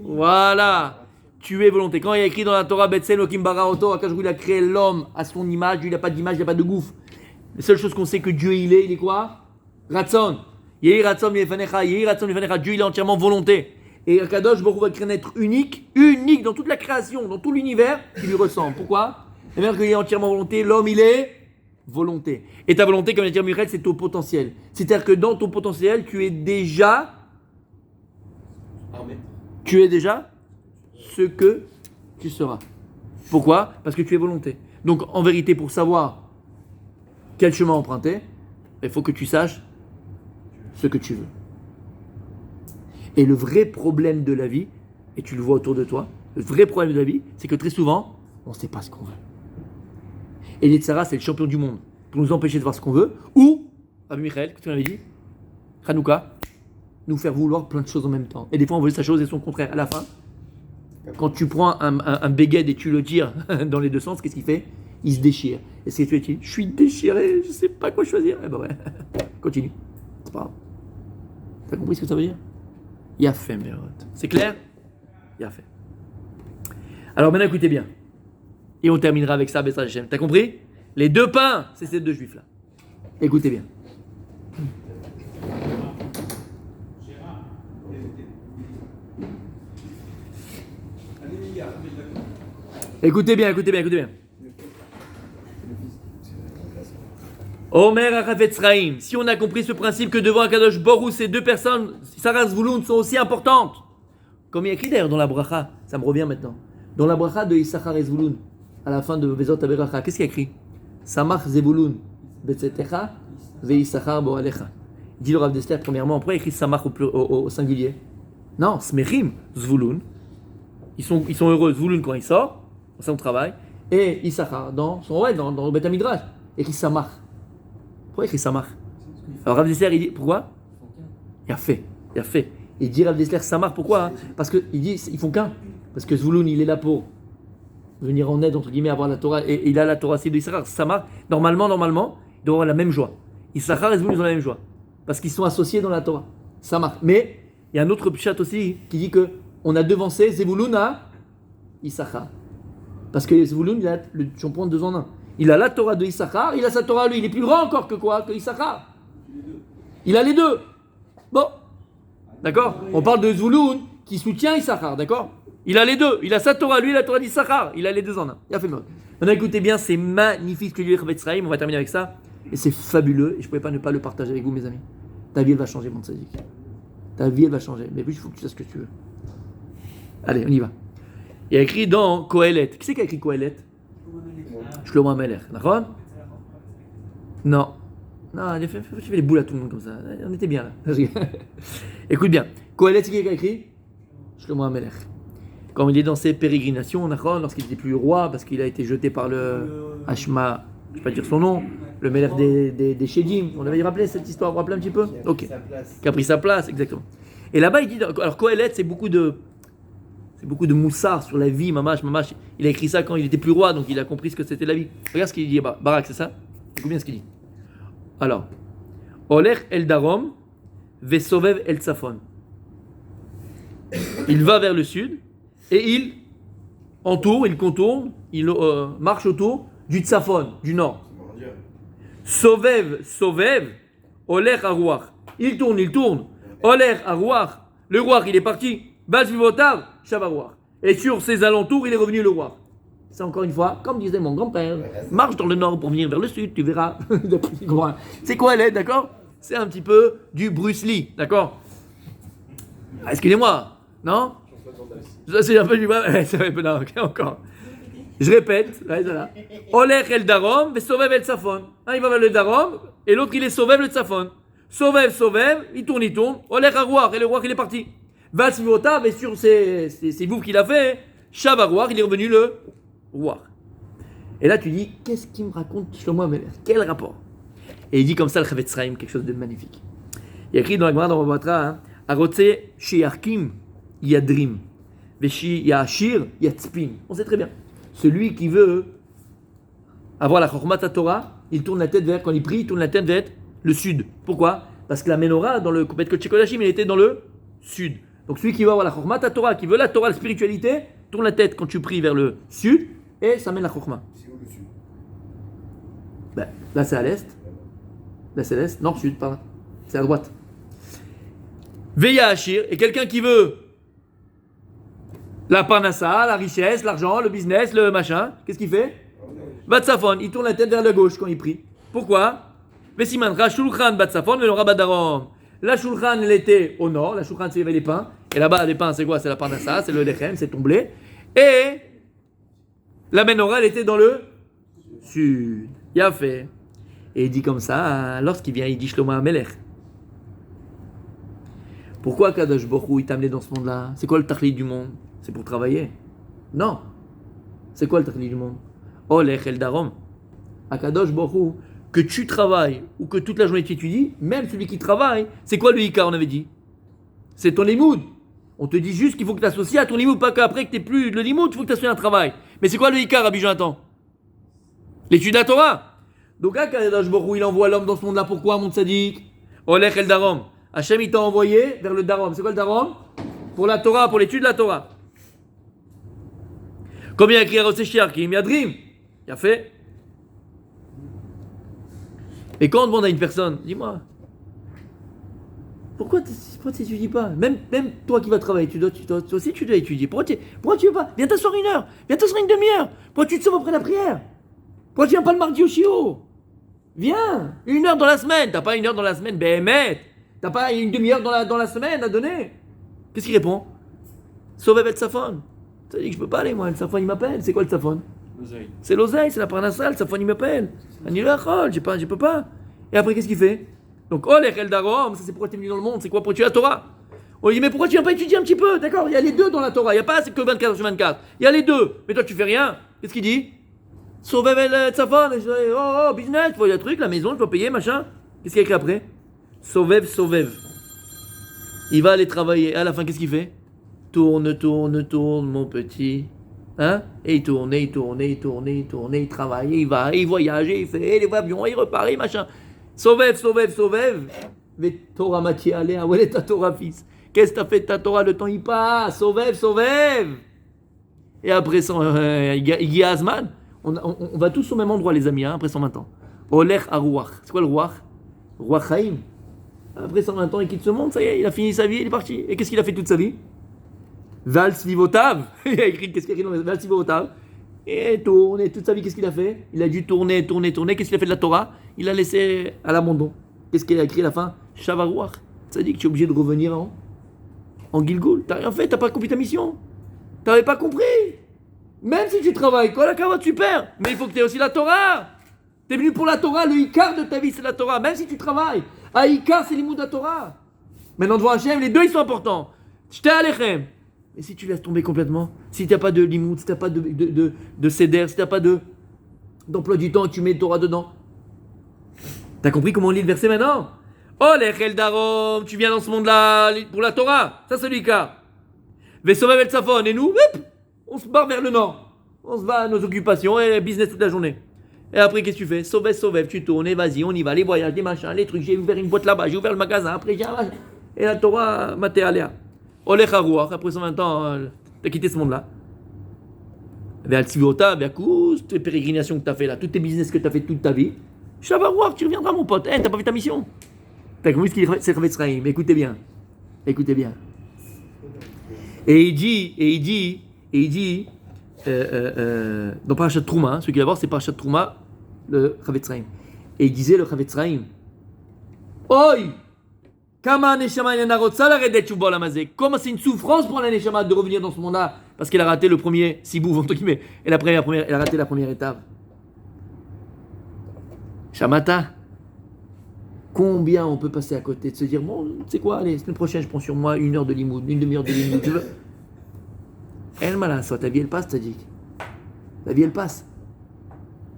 S1: Voilà. Tu es volonté. Quand il y a écrit dans la Torah, Betsen Okim Bara Oto, Akash il a créé l'homme à son image, lui il n'a pas d'image, il n'a pas de gouffre. La seule chose qu'on sait que Dieu il est quoi? Ratson. Yehi Ratson Yefanecha, Yehi Ratson Yefanecha. Dieu il est entièrement volonté. Et Akadosh Baruch Hu va créer un être unique dans toute la création, dans tout l'univers, qui lui ressemble. Pourquoi? Et même qu'il est entièrement volonté, l'homme il est volonté. Et ta volonté, comme l'a dit Muriel, c'est ton potentiel. C'est-à-dire que dans ton potentiel, tu es déjà ce que tu seras. Pourquoi? Parce que tu es volonté. Donc en vérité, pour savoir quel chemin emprunter, il faut que tu saches ce que tu veux. Et le vrai problème de la vie, et tu le vois autour de toi, le vrai problème de la vie, c'est que très souvent, on ne sait pas ce qu'on veut. Et l'Yetzara, c'est le champion du monde pour nous empêcher de voir ce qu'on veut, ou, Rabbi Michael, que tu m'avais dit, Hanouka, nous faire vouloir plein de choses en même temps. Et des fois, on veut sa chose et son contraire. À la fin, quand tu prends un béguet et tu le tires dans les deux sens, qu'est-ce qu'il fait? Il se déchire. Et c'est que tu dis, je suis déchiré, je ne sais pas quoi choisir. Eh ben ouais, continue. C'est pas grave. T'as compris ce que ça veut dire? Il a fait, Mérot. C'est clair? Il a fait. Alors maintenant, écoutez bien. Et on terminera avec ça, Bessar Hashem. T'as compris? Les deux pains, c'est ces deux juifs-là. Écoutez bien. Écoutez bien. Omer Achafetz Chaim, si on a compris ce principe que devant Akadosh Baruch Hu, ces deux personnes, Sarah Zvouloun, sont aussi importantes. Comme il y a écrit d'ailleurs dans la bracha, ça me revient maintenant. Dans la bracha de Issachar et Zvouloun, à la fin de Vezot Averacha, qu'est-ce qu'il y a écrit? Samach Zevouloun, Betzetecha, Veissachar Boalecha. Il dit le Rav d'Esther, premièrement, pourquoi il écrit Samach au singulier? Non, Smechim, Zvouloun. Ils sont heureux, Zvouloun quand il sort, dans son travail, et Issachar dans le Beth Midrash, il écrit Samach. Pourquoi il écrit Samach? Alors Rav d'Esther, il dit, pourquoi? Il a fait. Il dit Rav d'Esther Samach, pourquoi? Parce qu'il dit, ils font qu'un. Parce que Zvouloun, il est là pour venir en aide, entre guillemets, avoir la Torah, et il a la Torah, c'est de Issachar. Samach, normalement, il doit avoir la même joie. Issachar et Zvouloun, ils ont la même joie. Parce qu'ils sont associés dans la Torah. Samach. Mais, il y a un autre pshat aussi, qui dit que on a devancé Zvouloun à Issachar. Parce que Zvouloun, il a le champion de 2 en 1. Il a la Torah de Issachar, il a sa Torah lui. Il est plus grand encore que quoi? Que Issachar. Il a les deux. Bon. D'accord? On parle de Zvouloun qui soutient Issachar, d'accord? Il a les deux. Il a sa Torah lui, la Torah d'Issachar. Il a les 2 en 1. Il a fait le mode. Maintenant écoutez bien, c'est magnifique ce que dit le Chavetz Chaim. On va terminer avec ça. Et c'est fabuleux. Et je ne pouvais pas ne pas le partager avec vous, mes amis. Ta vie, elle va changer, mon tzadik. Ta vie, elle va changer. Mais plus, il faut que tu saches ce que tu veux. Allez, on y va. Il y a écrit dans Kohelet. Qui c'est qui a écrit Kohelet? Shlomo HaMelech. D'accord? Non, il a fait les boules à tout le monde comme ça. On était bien là. Écoute bien. Kohelet, c'est qui a écrit? Shlomo HaMelech. Quand il est dans ses pérégrinations, lorsqu'il n'était plus roi, parce qu'il a été jeté par le Hashma, je ne vais pas dire son nom, le Melech des Shedim. On avait rappelé cette histoire, vous vous rappelez un petit peu? Ok. Qui a pris sa place, exactement. Et là-bas, il dit, alors Kohelet, c'est beaucoup de moussard sur la vie, mamash. Il a écrit ça quand il était plus roi, donc il a compris ce que c'était la vie. Regarde ce qu'il dit, Barak, c'est ça? Écoute bien ce qu'il dit. Alors, Olech el Darom, Vesovev el Tsafon. Il va vers le sud et il contourne, il marche autour du Tsafon, du nord. Sovev, Olech Arouach. Il tourne. Olech Arouach. Le roi, il est parti. Bazvivotav, Shavarouach. Et sur ses alentours, il est revenu le roi. C'est encore une fois, comme disait mon grand-père, marche dans le nord pour venir vers le sud, tu verras. C'est quoi elle est, d'accord? C'est un petit peu du Bruce Lee, d'accord? Excusez-moi, non? C'est un peu du... Non, ok, encore. Je répète, là. Olech el Darom, Vesovev el Tsafon. Il va vers le Darom, et l'autre il est Sovev le Tsafon. Sovev, il tourne. Olech Arouach, et le roi il est parti. Vatsvivotav, et sur ces bouffes qu'il a fait, Shavarouach, il est revenu le roi. Et là tu dis, qu'est-ce qu'il me raconte Shlomo HaMelech? Quel rapport? Et il dit comme ça le Chavetz Chaim, quelque chose de magnifique. Il y a écrit dans la Gemara, dans Batra, Arotse Sheyarkim Yadrim, Veshi Yashir Yatspin. On sait très bien. Celui qui veut avoir la Chormat Torah, il tourne la tête vers, quand il prie, il tourne la tête vers le sud. Pourquoi? Parce que la Menorah, dans le Kopet Kodesh Kodashim, il était dans le sud. Donc celui qui veut avoir la Chormat Torah, qui veut la Torah, la spiritualité, tourne la tête quand tu pries vers le sud, et ça mène la Chorma.
S2: C'est où le sud?
S1: Là c'est à l'est. Là c'est l'est. Nord-sud, pardon. C'est à droite. Veya Hachir, et quelqu'un qui veut La parnassa, la richesse, l'argent, le business, le machin. Qu'est-ce qu'il fait? Batsafon, il tourne la tête vers la gauche quand il prie. Pourquoi? Vesimanra shulchan batsafon velora badarom. La shulchan, elle était au nord. La shulchan, c'est les pains. Et là-bas, les pains, c'est quoi? C'est la parnassa, c'est le lechem, c'est ton blé. Et la menorah, elle était dans le sud. Il a fait. Et il dit comme ça, lorsqu'il vient, il dit Shlomo HaMelech. Pourquoi Kadosh Baruch Hu, il t'a amené dans ce monde-là? C'est quoi le tachlit du monde? C'est pour travailler? Non. C'est quoi le tachlit du monde? Olech el darom. Akadosh Baruch Hu, que tu travailles ou que toute la journée tu étudies, même celui qui travaille, c'est quoi le Ika, on avait dit? C'est ton limoud. On te dit juste qu'il faut que tu t'associes à ton limoud, pas qu'après que tu n'aies plus le limoud, il faut que tu t'associes à un travail. Mais c'est quoi le Ika, Rabbi Jonathan? L'étude de la Torah. Donc, Akadosh Baruch Hu, il envoie l'homme dans ce monde-là. Pourquoi, mon tzaddik? Olech el darom. Hachem, il t'a envoyé vers le darom. C'est quoi le darom? Pour la Torah, pour l'étude de la Torah. Combien il y a écrit à Roséchiar qui y a Dream? Il a fait. Et quand on demande à une personne, dis-moi, pourquoi tu n'étudies pas? Même toi qui vas travailler, toi aussi tu dois étudier. Pourquoi tu veux pas? Viens t'asseoir une heure, viens t'asseoir une demi-heure. Pourquoi tu te sauves après la prière? Pourquoi tu viens pas le mardi au chiot? Viens, une heure dans la semaine. T'as pas une heure dans la semaine, béhémet. T'as pas une demi-heure dans la semaine à donner. Qu'est-ce qu'il répond? Sauver Bet Safon. Ça dit que je peux pas aller, moi. Le Safon, il m'appelle. C'est quoi le Safon?
S8: L'oseille.
S1: C'est l'oseille, c'est la parnassa. Le Safon, il m'appelle. Je peux pas. Et après, qu'est-ce qu'il fait? Donc, Olech el darom, ça c'est pourquoi tu es venu dans le monde. C'est quoi pour étudier la Torah? On lui dit, mais pourquoi tu viens pas étudier un petit peu? D'accord, il y a les deux dans la Torah. Il n'y a pas que 24 sur 24. Il y a les deux. Mais toi, tu fais rien. Qu'est-ce qu'il dit? Sauver Bet Safon. Business, il faut y a un truc, la maison, je dois payer, machin. Qu'est-ce qu'il y a écrit après? Sauvev. Il va aller travailler. À la fin, qu'est-ce qu'il fait? Tourne, mon petit. Hein? Et il tourne, il travaille, il va, il voyage, il fait les avions, il repart, et machin. Sauvev. Mais Torah Mathieu, allez, où est ta Torah, fils? Qu'est-ce que t'as fait de ta Torah? Le temps, il passe. Sauvev. Et après, il y a Azman. On va tous au même endroit, les amis, hein, après 120 ans. Olech Arouach. C'est quoi le Ruach? Ruach Chaim. Après 120 ans, il quitte ce monde, ça y est, il a fini sa vie, il est parti. Et qu'est-ce qu'il a fait toute sa vie? Vals Vivotav. Il a écrit, qu'est-ce qu'il a écrit dans Vals Vivotav? Et tourne, toute sa vie, qu'est-ce qu'il a fait? Il a dû tourner. Qu'est-ce qu'il a fait de la Torah? Il l'a laissé à l'abandon. Qu'est-ce qu'il a écrit à la fin? Shavarouach. Ça dit que tu es obligé de revenir en Gilgoul. T'as rien fait, t'as pas accompli ta mission. T'avais pas compris. Même si tu travailles, quoi la carotte, super. Mais il faut que tu aies aussi la Torah. T'es venu pour la Torah, le Icar de ta vie, c'est la Torah. Même si tu travailles. Ah, Icar, c'est l'imoud de la Torah. Maintenant, devant Hachem, les deux, ils sont importants. J'étais alechem. Mais si tu laisses tomber complètement, si tu n'as pas de limoud, si tu n'as pas de seder, si tu n'as pas d'emploi du temps, tu mets Torah dedans. T'as compris comment on lit le verset maintenant? Oh, l'echel darom, tu viens dans ce monde-là pour la Torah. Ça, c'est l'Icar. Vesovav el Safon. Et nous, on se barre vers le nord. On se va à nos occupations et business toute la journée. Et après, qu'est-ce que tu fais? Sauvev, tu tournes, et vas-y, on y va, les voyages, les machins, les trucs. J'ai ouvert une boîte là-bas, j'ai ouvert le magasin, après j'ai un machin. Et la Torah, maté aléa. Olech harouach, après 120 ans, t'as quitté ce monde-là. Vers Tzivota, vers toutes tes pérégrinations que t'as fait là, tous tes business que t'as fait toute ta vie. Shavarouach, tu reviendras, mon pote. T'as pas fait ta mission. T'as compris ce qu'il est, c'est Chavetz Chaim. Écoutez bien. Et il dit, dans Parashat Trouma, celui qui va voir, c'est Parashat Trouma, le Chavetz Chaim. Et il disait le Chavetz Chaim, Oi, comment c'est une souffrance pour la Neshama de revenir dans ce monde-là parce qu'elle a raté le premier sibouf, entre guillemets, et elle a raté la première étape. Shamata, combien on peut passer à côté de se dire, bon, tu sais quoi, allez, semaine prochaine, je prends sur moi une heure de limoud, une demi-heure de limoud, tu veux? Elle m'a soit ta vie elle passe, t'as dit. La vie elle passe.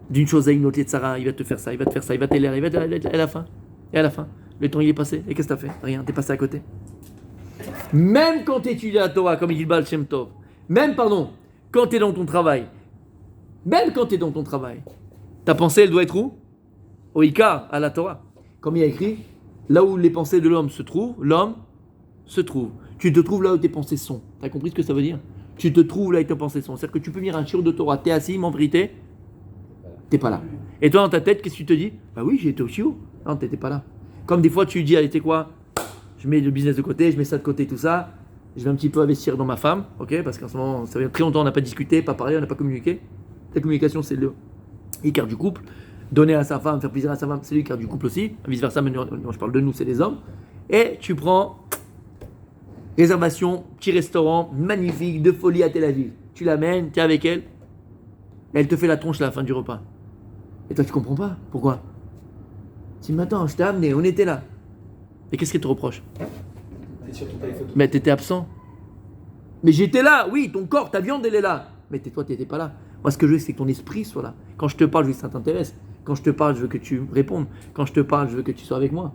S1: D'une chose à une autre, Sarah, il va te faire ça, il va t'aider, il va t'aider à la fin. Et à la fin, le temps il est passé. Et qu'est-ce que t'as fait? Rien, t'es passé à côté. Même quand tu étudies la Torah, comme il dit le Baal Shem Tov, quand tu es dans ton travail, ta pensée elle doit être où? Au Ika, à la Torah. Comme il y a écrit, là où les pensées de l'homme se trouvent, l'homme se trouve. Tu te trouves là où tes pensées sont. Tu as compris ce que ça veut dire? Tu te trouves là où tes pensées sont. C'est-à-dire que tu peux venir à un shiur de Torah, t'es assis, mais en vérité, t'es pas là. Et toi, dans ta tête, qu'est-ce que tu te dis? Bah oui, j'ai été au shiur. Non, t'étais pas là. Comme des fois, tu dis, allez, t'es quoi? Je mets le business de côté, je mets ça de côté, tout ça. je vais un petit peu investir dans ma femme, ok, parce qu'en ce moment, ça fait très longtemps, on n'a pas discuté, pas parlé, on n'a pas communiqué. La communication, c'est le écart du couple. Donner à sa femme, faire plaisir à sa femme, c'est l'écart du couple aussi. Vice versa, mais non, je parle de nous, c'est les hommes. Et tu prends réservation, petit restaurant magnifique, de folie à Tel Aviv. Tu l'amènes, tu es avec elle, et elle te fait la tronche à la fin du repas. Et toi, tu comprends pas. Pourquoi? Tu dis, mais attends, je t'ai amené, on était là. Et qu'est-ce qu'elle te reproche?
S2: T'es sur ton téléphone.
S1: Mais t'étais absent. Mais j'étais là, oui, ton corps, ta viande, elle est là. Mais toi, t'étais pas là. Moi, ce que je veux, c'est que ton esprit soit là. Quand je te parle, je veux que ça t'intéresse. Quand je te parle, je veux que tu répondes. Quand je te parle, je veux que tu sois avec moi.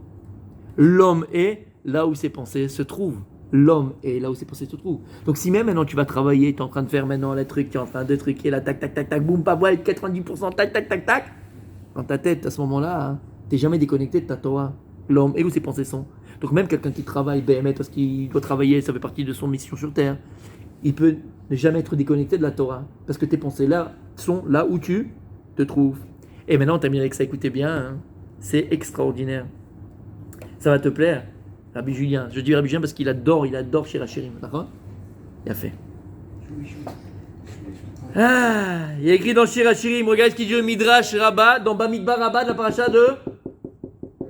S1: L'homme est là où ses pensées se trouvent. L'homme est là où ses pensées se trouvent. Donc si même maintenant tu vas travailler, tu es en train de faire maintenant les trucs, tu es en train de truquer là, tac, tac, tac, tac, boum, pas ouais, 90%, tac, tac, tac, tac. Dans ta tête, à ce moment-là, hein, tu n'es jamais déconnecté de ta Torah. L'homme est où ses pensées sont. Donc même quelqu'un qui travaille BMS parce qu'il doit travailler, ça fait partie de son mission sur Terre, il peut ne jamais être déconnecté de la Torah. Parce que tes pensées là sont là où tu te trouves. Et maintenant, tu as mis avec ça, écoutez bien, hein, c'est extraordinaire. Ça va te plaire. Rabbi Julien, je dis Rabbi Julien parce qu'il adore Shir Hashirim, d'accord? Il a fait. Ah, il y a écrit dans Shir Hashirim, regarde ce qu'il dit au Midrash Rabbah, dans Bamidbar Rabbah de la paracha de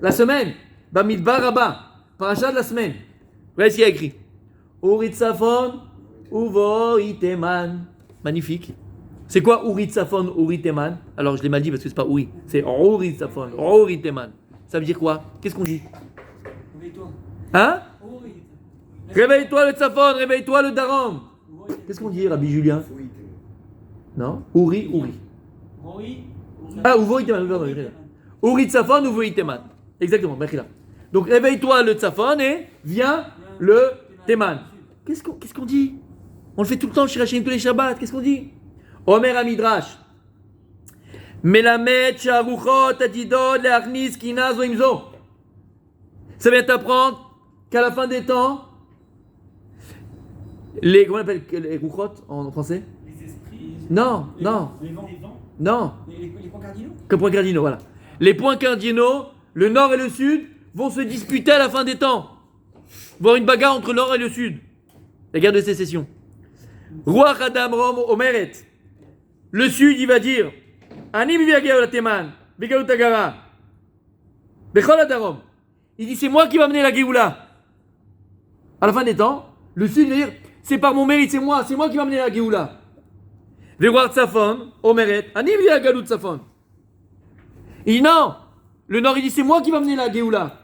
S1: la semaine. Bamidbar Rabbah, paracha de la semaine. Regardez ce qu'il y a écrit. Urit Safon, Uvo Iteman. Magnifique. C'est quoi Urit Safon, Urit Teman? Alors je l'ai mal dit parce que c'est pas Uri, c'est Urit Safon, Urit Teman. Ça veut dire quoi? Qu'est-ce qu'on dit?
S7: Réveille-toi.
S1: Hein? Réveille-toi le Tzafon, réveille-toi le Darom. Qu'est-ce qu'on dit, Rabbi Julien? Non? Uri. Ah, Uvo Iteman, pardon. Uri Tzafon, Uvo Iteman. Exactement, Mechila. Donc réveille-toi le Tzafon et viens le Teman. Qu'est-ce qu'on dit? On le fait tout le temps chez Rachim, tous les Shabbats. Qu'est-ce qu'on dit? Omer Amidrash. Melamed Sharuchot Atidod Leachnis Kinaz Oimzo. Ça vient t'apprendre qu'à la fin des temps, comment on appelle les rouchot en français?
S5: Les esprits.
S1: Non.
S5: Les vents.
S1: Non.
S7: Les points cardinaux.
S1: Comme points cardinaux, voilà. Les points cardinaux, le nord et le sud, vont se disputer à la fin des temps. Voir une bagarre entre le nord et le sud. La guerre de sécession. Roi Adam Rom Omeret. Le sud, il va dire Ani Biviageo la Teman, Bigaou Tagara, Bechol Adarom. Il dit, c'est moi qui va mener la Géoula. À la fin des temps, le sud va dire, c'est par mon mérite, c'est moi qui va mener la Géoula. Veroir Tsafon, Omeret, Ani via Galut Tsafon. Il dit, non, le nord, il dit, c'est moi qui va mener la Géoula.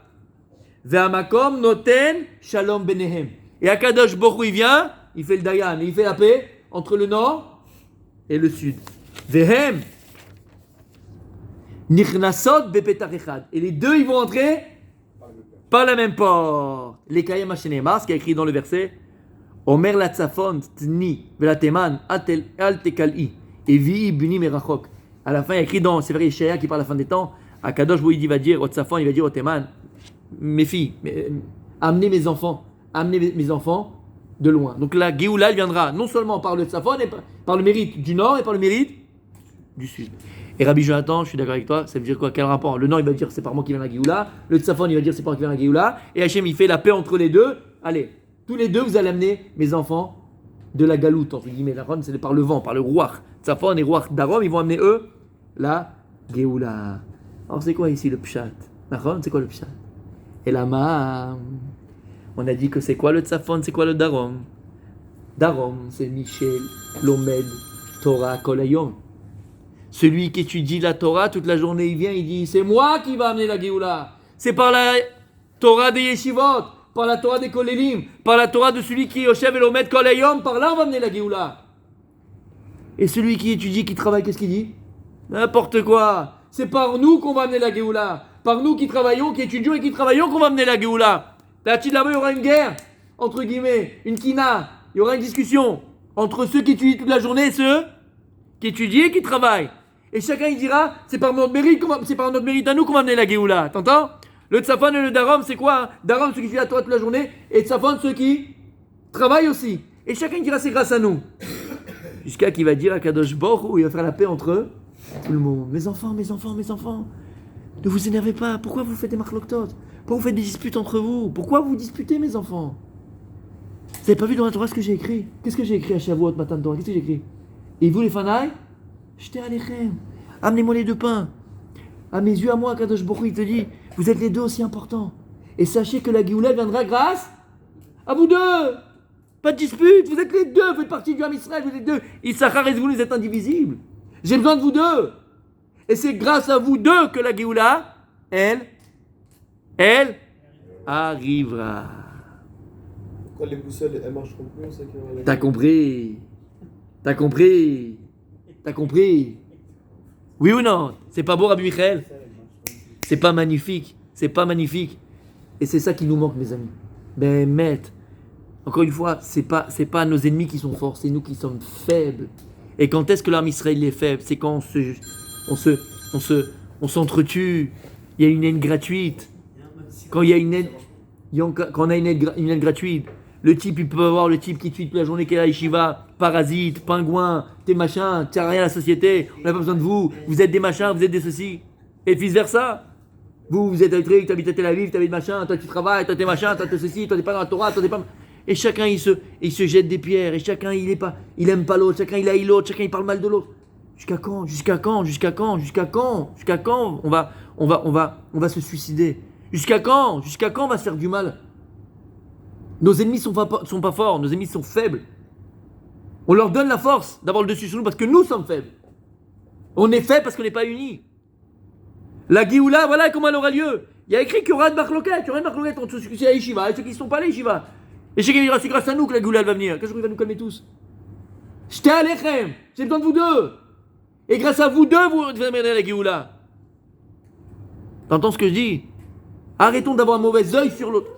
S1: Ve'amakom noten shalom benehem. Et Akadosh Borou, il vient, il fait le Dayan, il fait la paix entre le nord et le sud. Vehem, Nichnasot bepetach echad. Et les deux, ils vont entrer par la même porte. Les Kayem Hashenemar, ce qui est écrit dans le verset Omer la tzafon tni velateman al tekal'i et vi buni merachok. À la fin, il y a écrit dans, c'est vrai, Yeshaya qui parle à la fin des temps. Akadosh il va dire au tzafon, il va dire au teman, mes filles, amenez mes enfants de loin. Donc la Géoula, elle viendra non seulement par le tzafon, et par le mérite du nord et par le mérite du sud. Et Rabbi Jonathan, je suis d'accord avec toi, ça veut dire quoi? Quel rapport? Le nord, il va dire c'est par moi qui vient la Géoula. Le Tzafon, il va dire c'est par moi qui vient la Géoula. Et Hachem, il fait la paix entre les deux. Allez, tous les deux, vous allez amener mes enfants de la galoute, entre guillemets. La Ron, c'est par le vent, par le Ruach. Tzafon et Ruach d'Arom, ils vont amener eux la Géoula. Alors, c'est quoi ici le Pshat? La Ron, c'est quoi le Pshat? Et la Ma'am. On a dit que c'est quoi le Tzafon, c'est quoi le Darom? Darom, c'est Michel, Lomed, Torah, Kolayom. Celui qui étudie la Torah toute la journée, il vient, il dit c'est moi qui va amener la Géoula. C'est par la Torah des Yeshivot, par la Torah des Kolelim, par la Torah de celui qui est Oshev et Lomed Kolayom, par là on va amener la Géoula. Et celui qui étudie, qui travaille, qu'est-ce qu'il dit? N'importe quoi. C'est par nous qu'on va amener la Géoula. Par nous qui travaillons, qui étudions et qui travaillons qu'on va amener la Géoula. Là-bas, il y aura une guerre, entre guillemets, une kina. Il y aura une discussion entre ceux qui étudient toute la journée et ceux qui étudient et qui travaillent. Et chacun il dira, c'est par notre mérite à nous qu'on va amener la Géoula. T'entends? Le Tzafon et le Darom, c'est quoi? Darom, ceux qui étudient la Torah toute la journée, et Tzafon, ceux qui travaillent aussi. Et chacun dira, c'est grâce à nous. Jusqu'à qu'il va dire à Kadosh Borou, il va faire la paix entre tout le monde. Mes enfants, ne vous énervez pas. Pourquoi vous faites des marloktot? Pourquoi vous faites des disputes entre vous? Pourquoi vous disputez, mes enfants? Vous n'avez pas vu dans la Torah ce que j'ai écrit? Qu'est-ce que j'ai écrit à Shavuot, Matan Torah? Qu'est-ce que j'ai écrit? Et vous les fanaï, jetez alechem. Amenez-moi les 2 pains. À mes yeux, à moi, Kadosh Baruch Hu, il te dit, vous êtes les 2 aussi importants. Et sachez que la Géoula viendra grâce à vous 2. Pas de dispute, vous êtes les 2, vous faites partie du Ham Israël, vous êtes 2. Issachar et Zvouloun, vous êtes indivisibles. J'ai besoin de vous 2. Et c'est grâce à vous 2 que la Géoula, elle arrivera.
S2: Quand les boussoles, elles marcheront plus, on sait que...
S1: T'as compris? T'as compris? T'as compris? Oui ou non? C'est pas beau, Rabbi Michael? C'est pas magnifique? C'est pas magnifique? Et c'est ça qui nous manque, mes amis. Ben, maître, encore une fois, c'est pas nos ennemis qui sont forts, c'est nous qui sommes faibles. Et quand est-ce que l'armée Israël est faible? C'est quand on s'entretue. Il y a une haine gratuite. Quand il y a une haine, quand on a une aide gratuite, le type, il peut avoir le type qui tue toute la journée qui est à la yeshiva, parasite, pingouin, t'es machin, t'as rien à la société, on n'a pas besoin de vous, vous êtes des machins, vous êtes des ceci, et vice versa. Vous êtes un truc, t'habites à Tel Aviv, t'habites machin, toi tu travailles, toi t'es machin, toi t'es ceci, toi t'es pas dans la Torah, toi t'es pas... Et chacun il se jette des pierres, et chacun il aime pas l'autre, chacun il haït l'autre, chacun il parle mal de l'autre. Jusqu'à quand? Jusqu'à quand? Jusqu'à quand? Jusqu'à quand? Jusqu'à quand on va se suicider? Jusqu'à quand? Jusqu'à quand on va se faire du mal? Nos ennemis sont pas forts, nos ennemis sont faibles. On leur donne la force d'avoir le dessus sur nous parce que nous sommes faibles. On est faibles parce qu'on n'est pas unis. La Géoula, voilà comment elle aura lieu. Il y a écrit qu'il y aura de Marloquet, il y aura une Marloquet entre ceux qui sont à Yeshiva et ceux qui ne sont pas à Yeshiva. Et ceux qui dira, c'est grâce à nous que la Géoula elle va venir. Qu'est-ce qu'il va nous calmer tous? J'étais à l'Echem, j'ai besoin de vous 2. Et grâce à vous 2, vous allez mener la Géoula. T'entends ce que je dis? Arrêtons d'avoir un mauvais œil sur l'autre.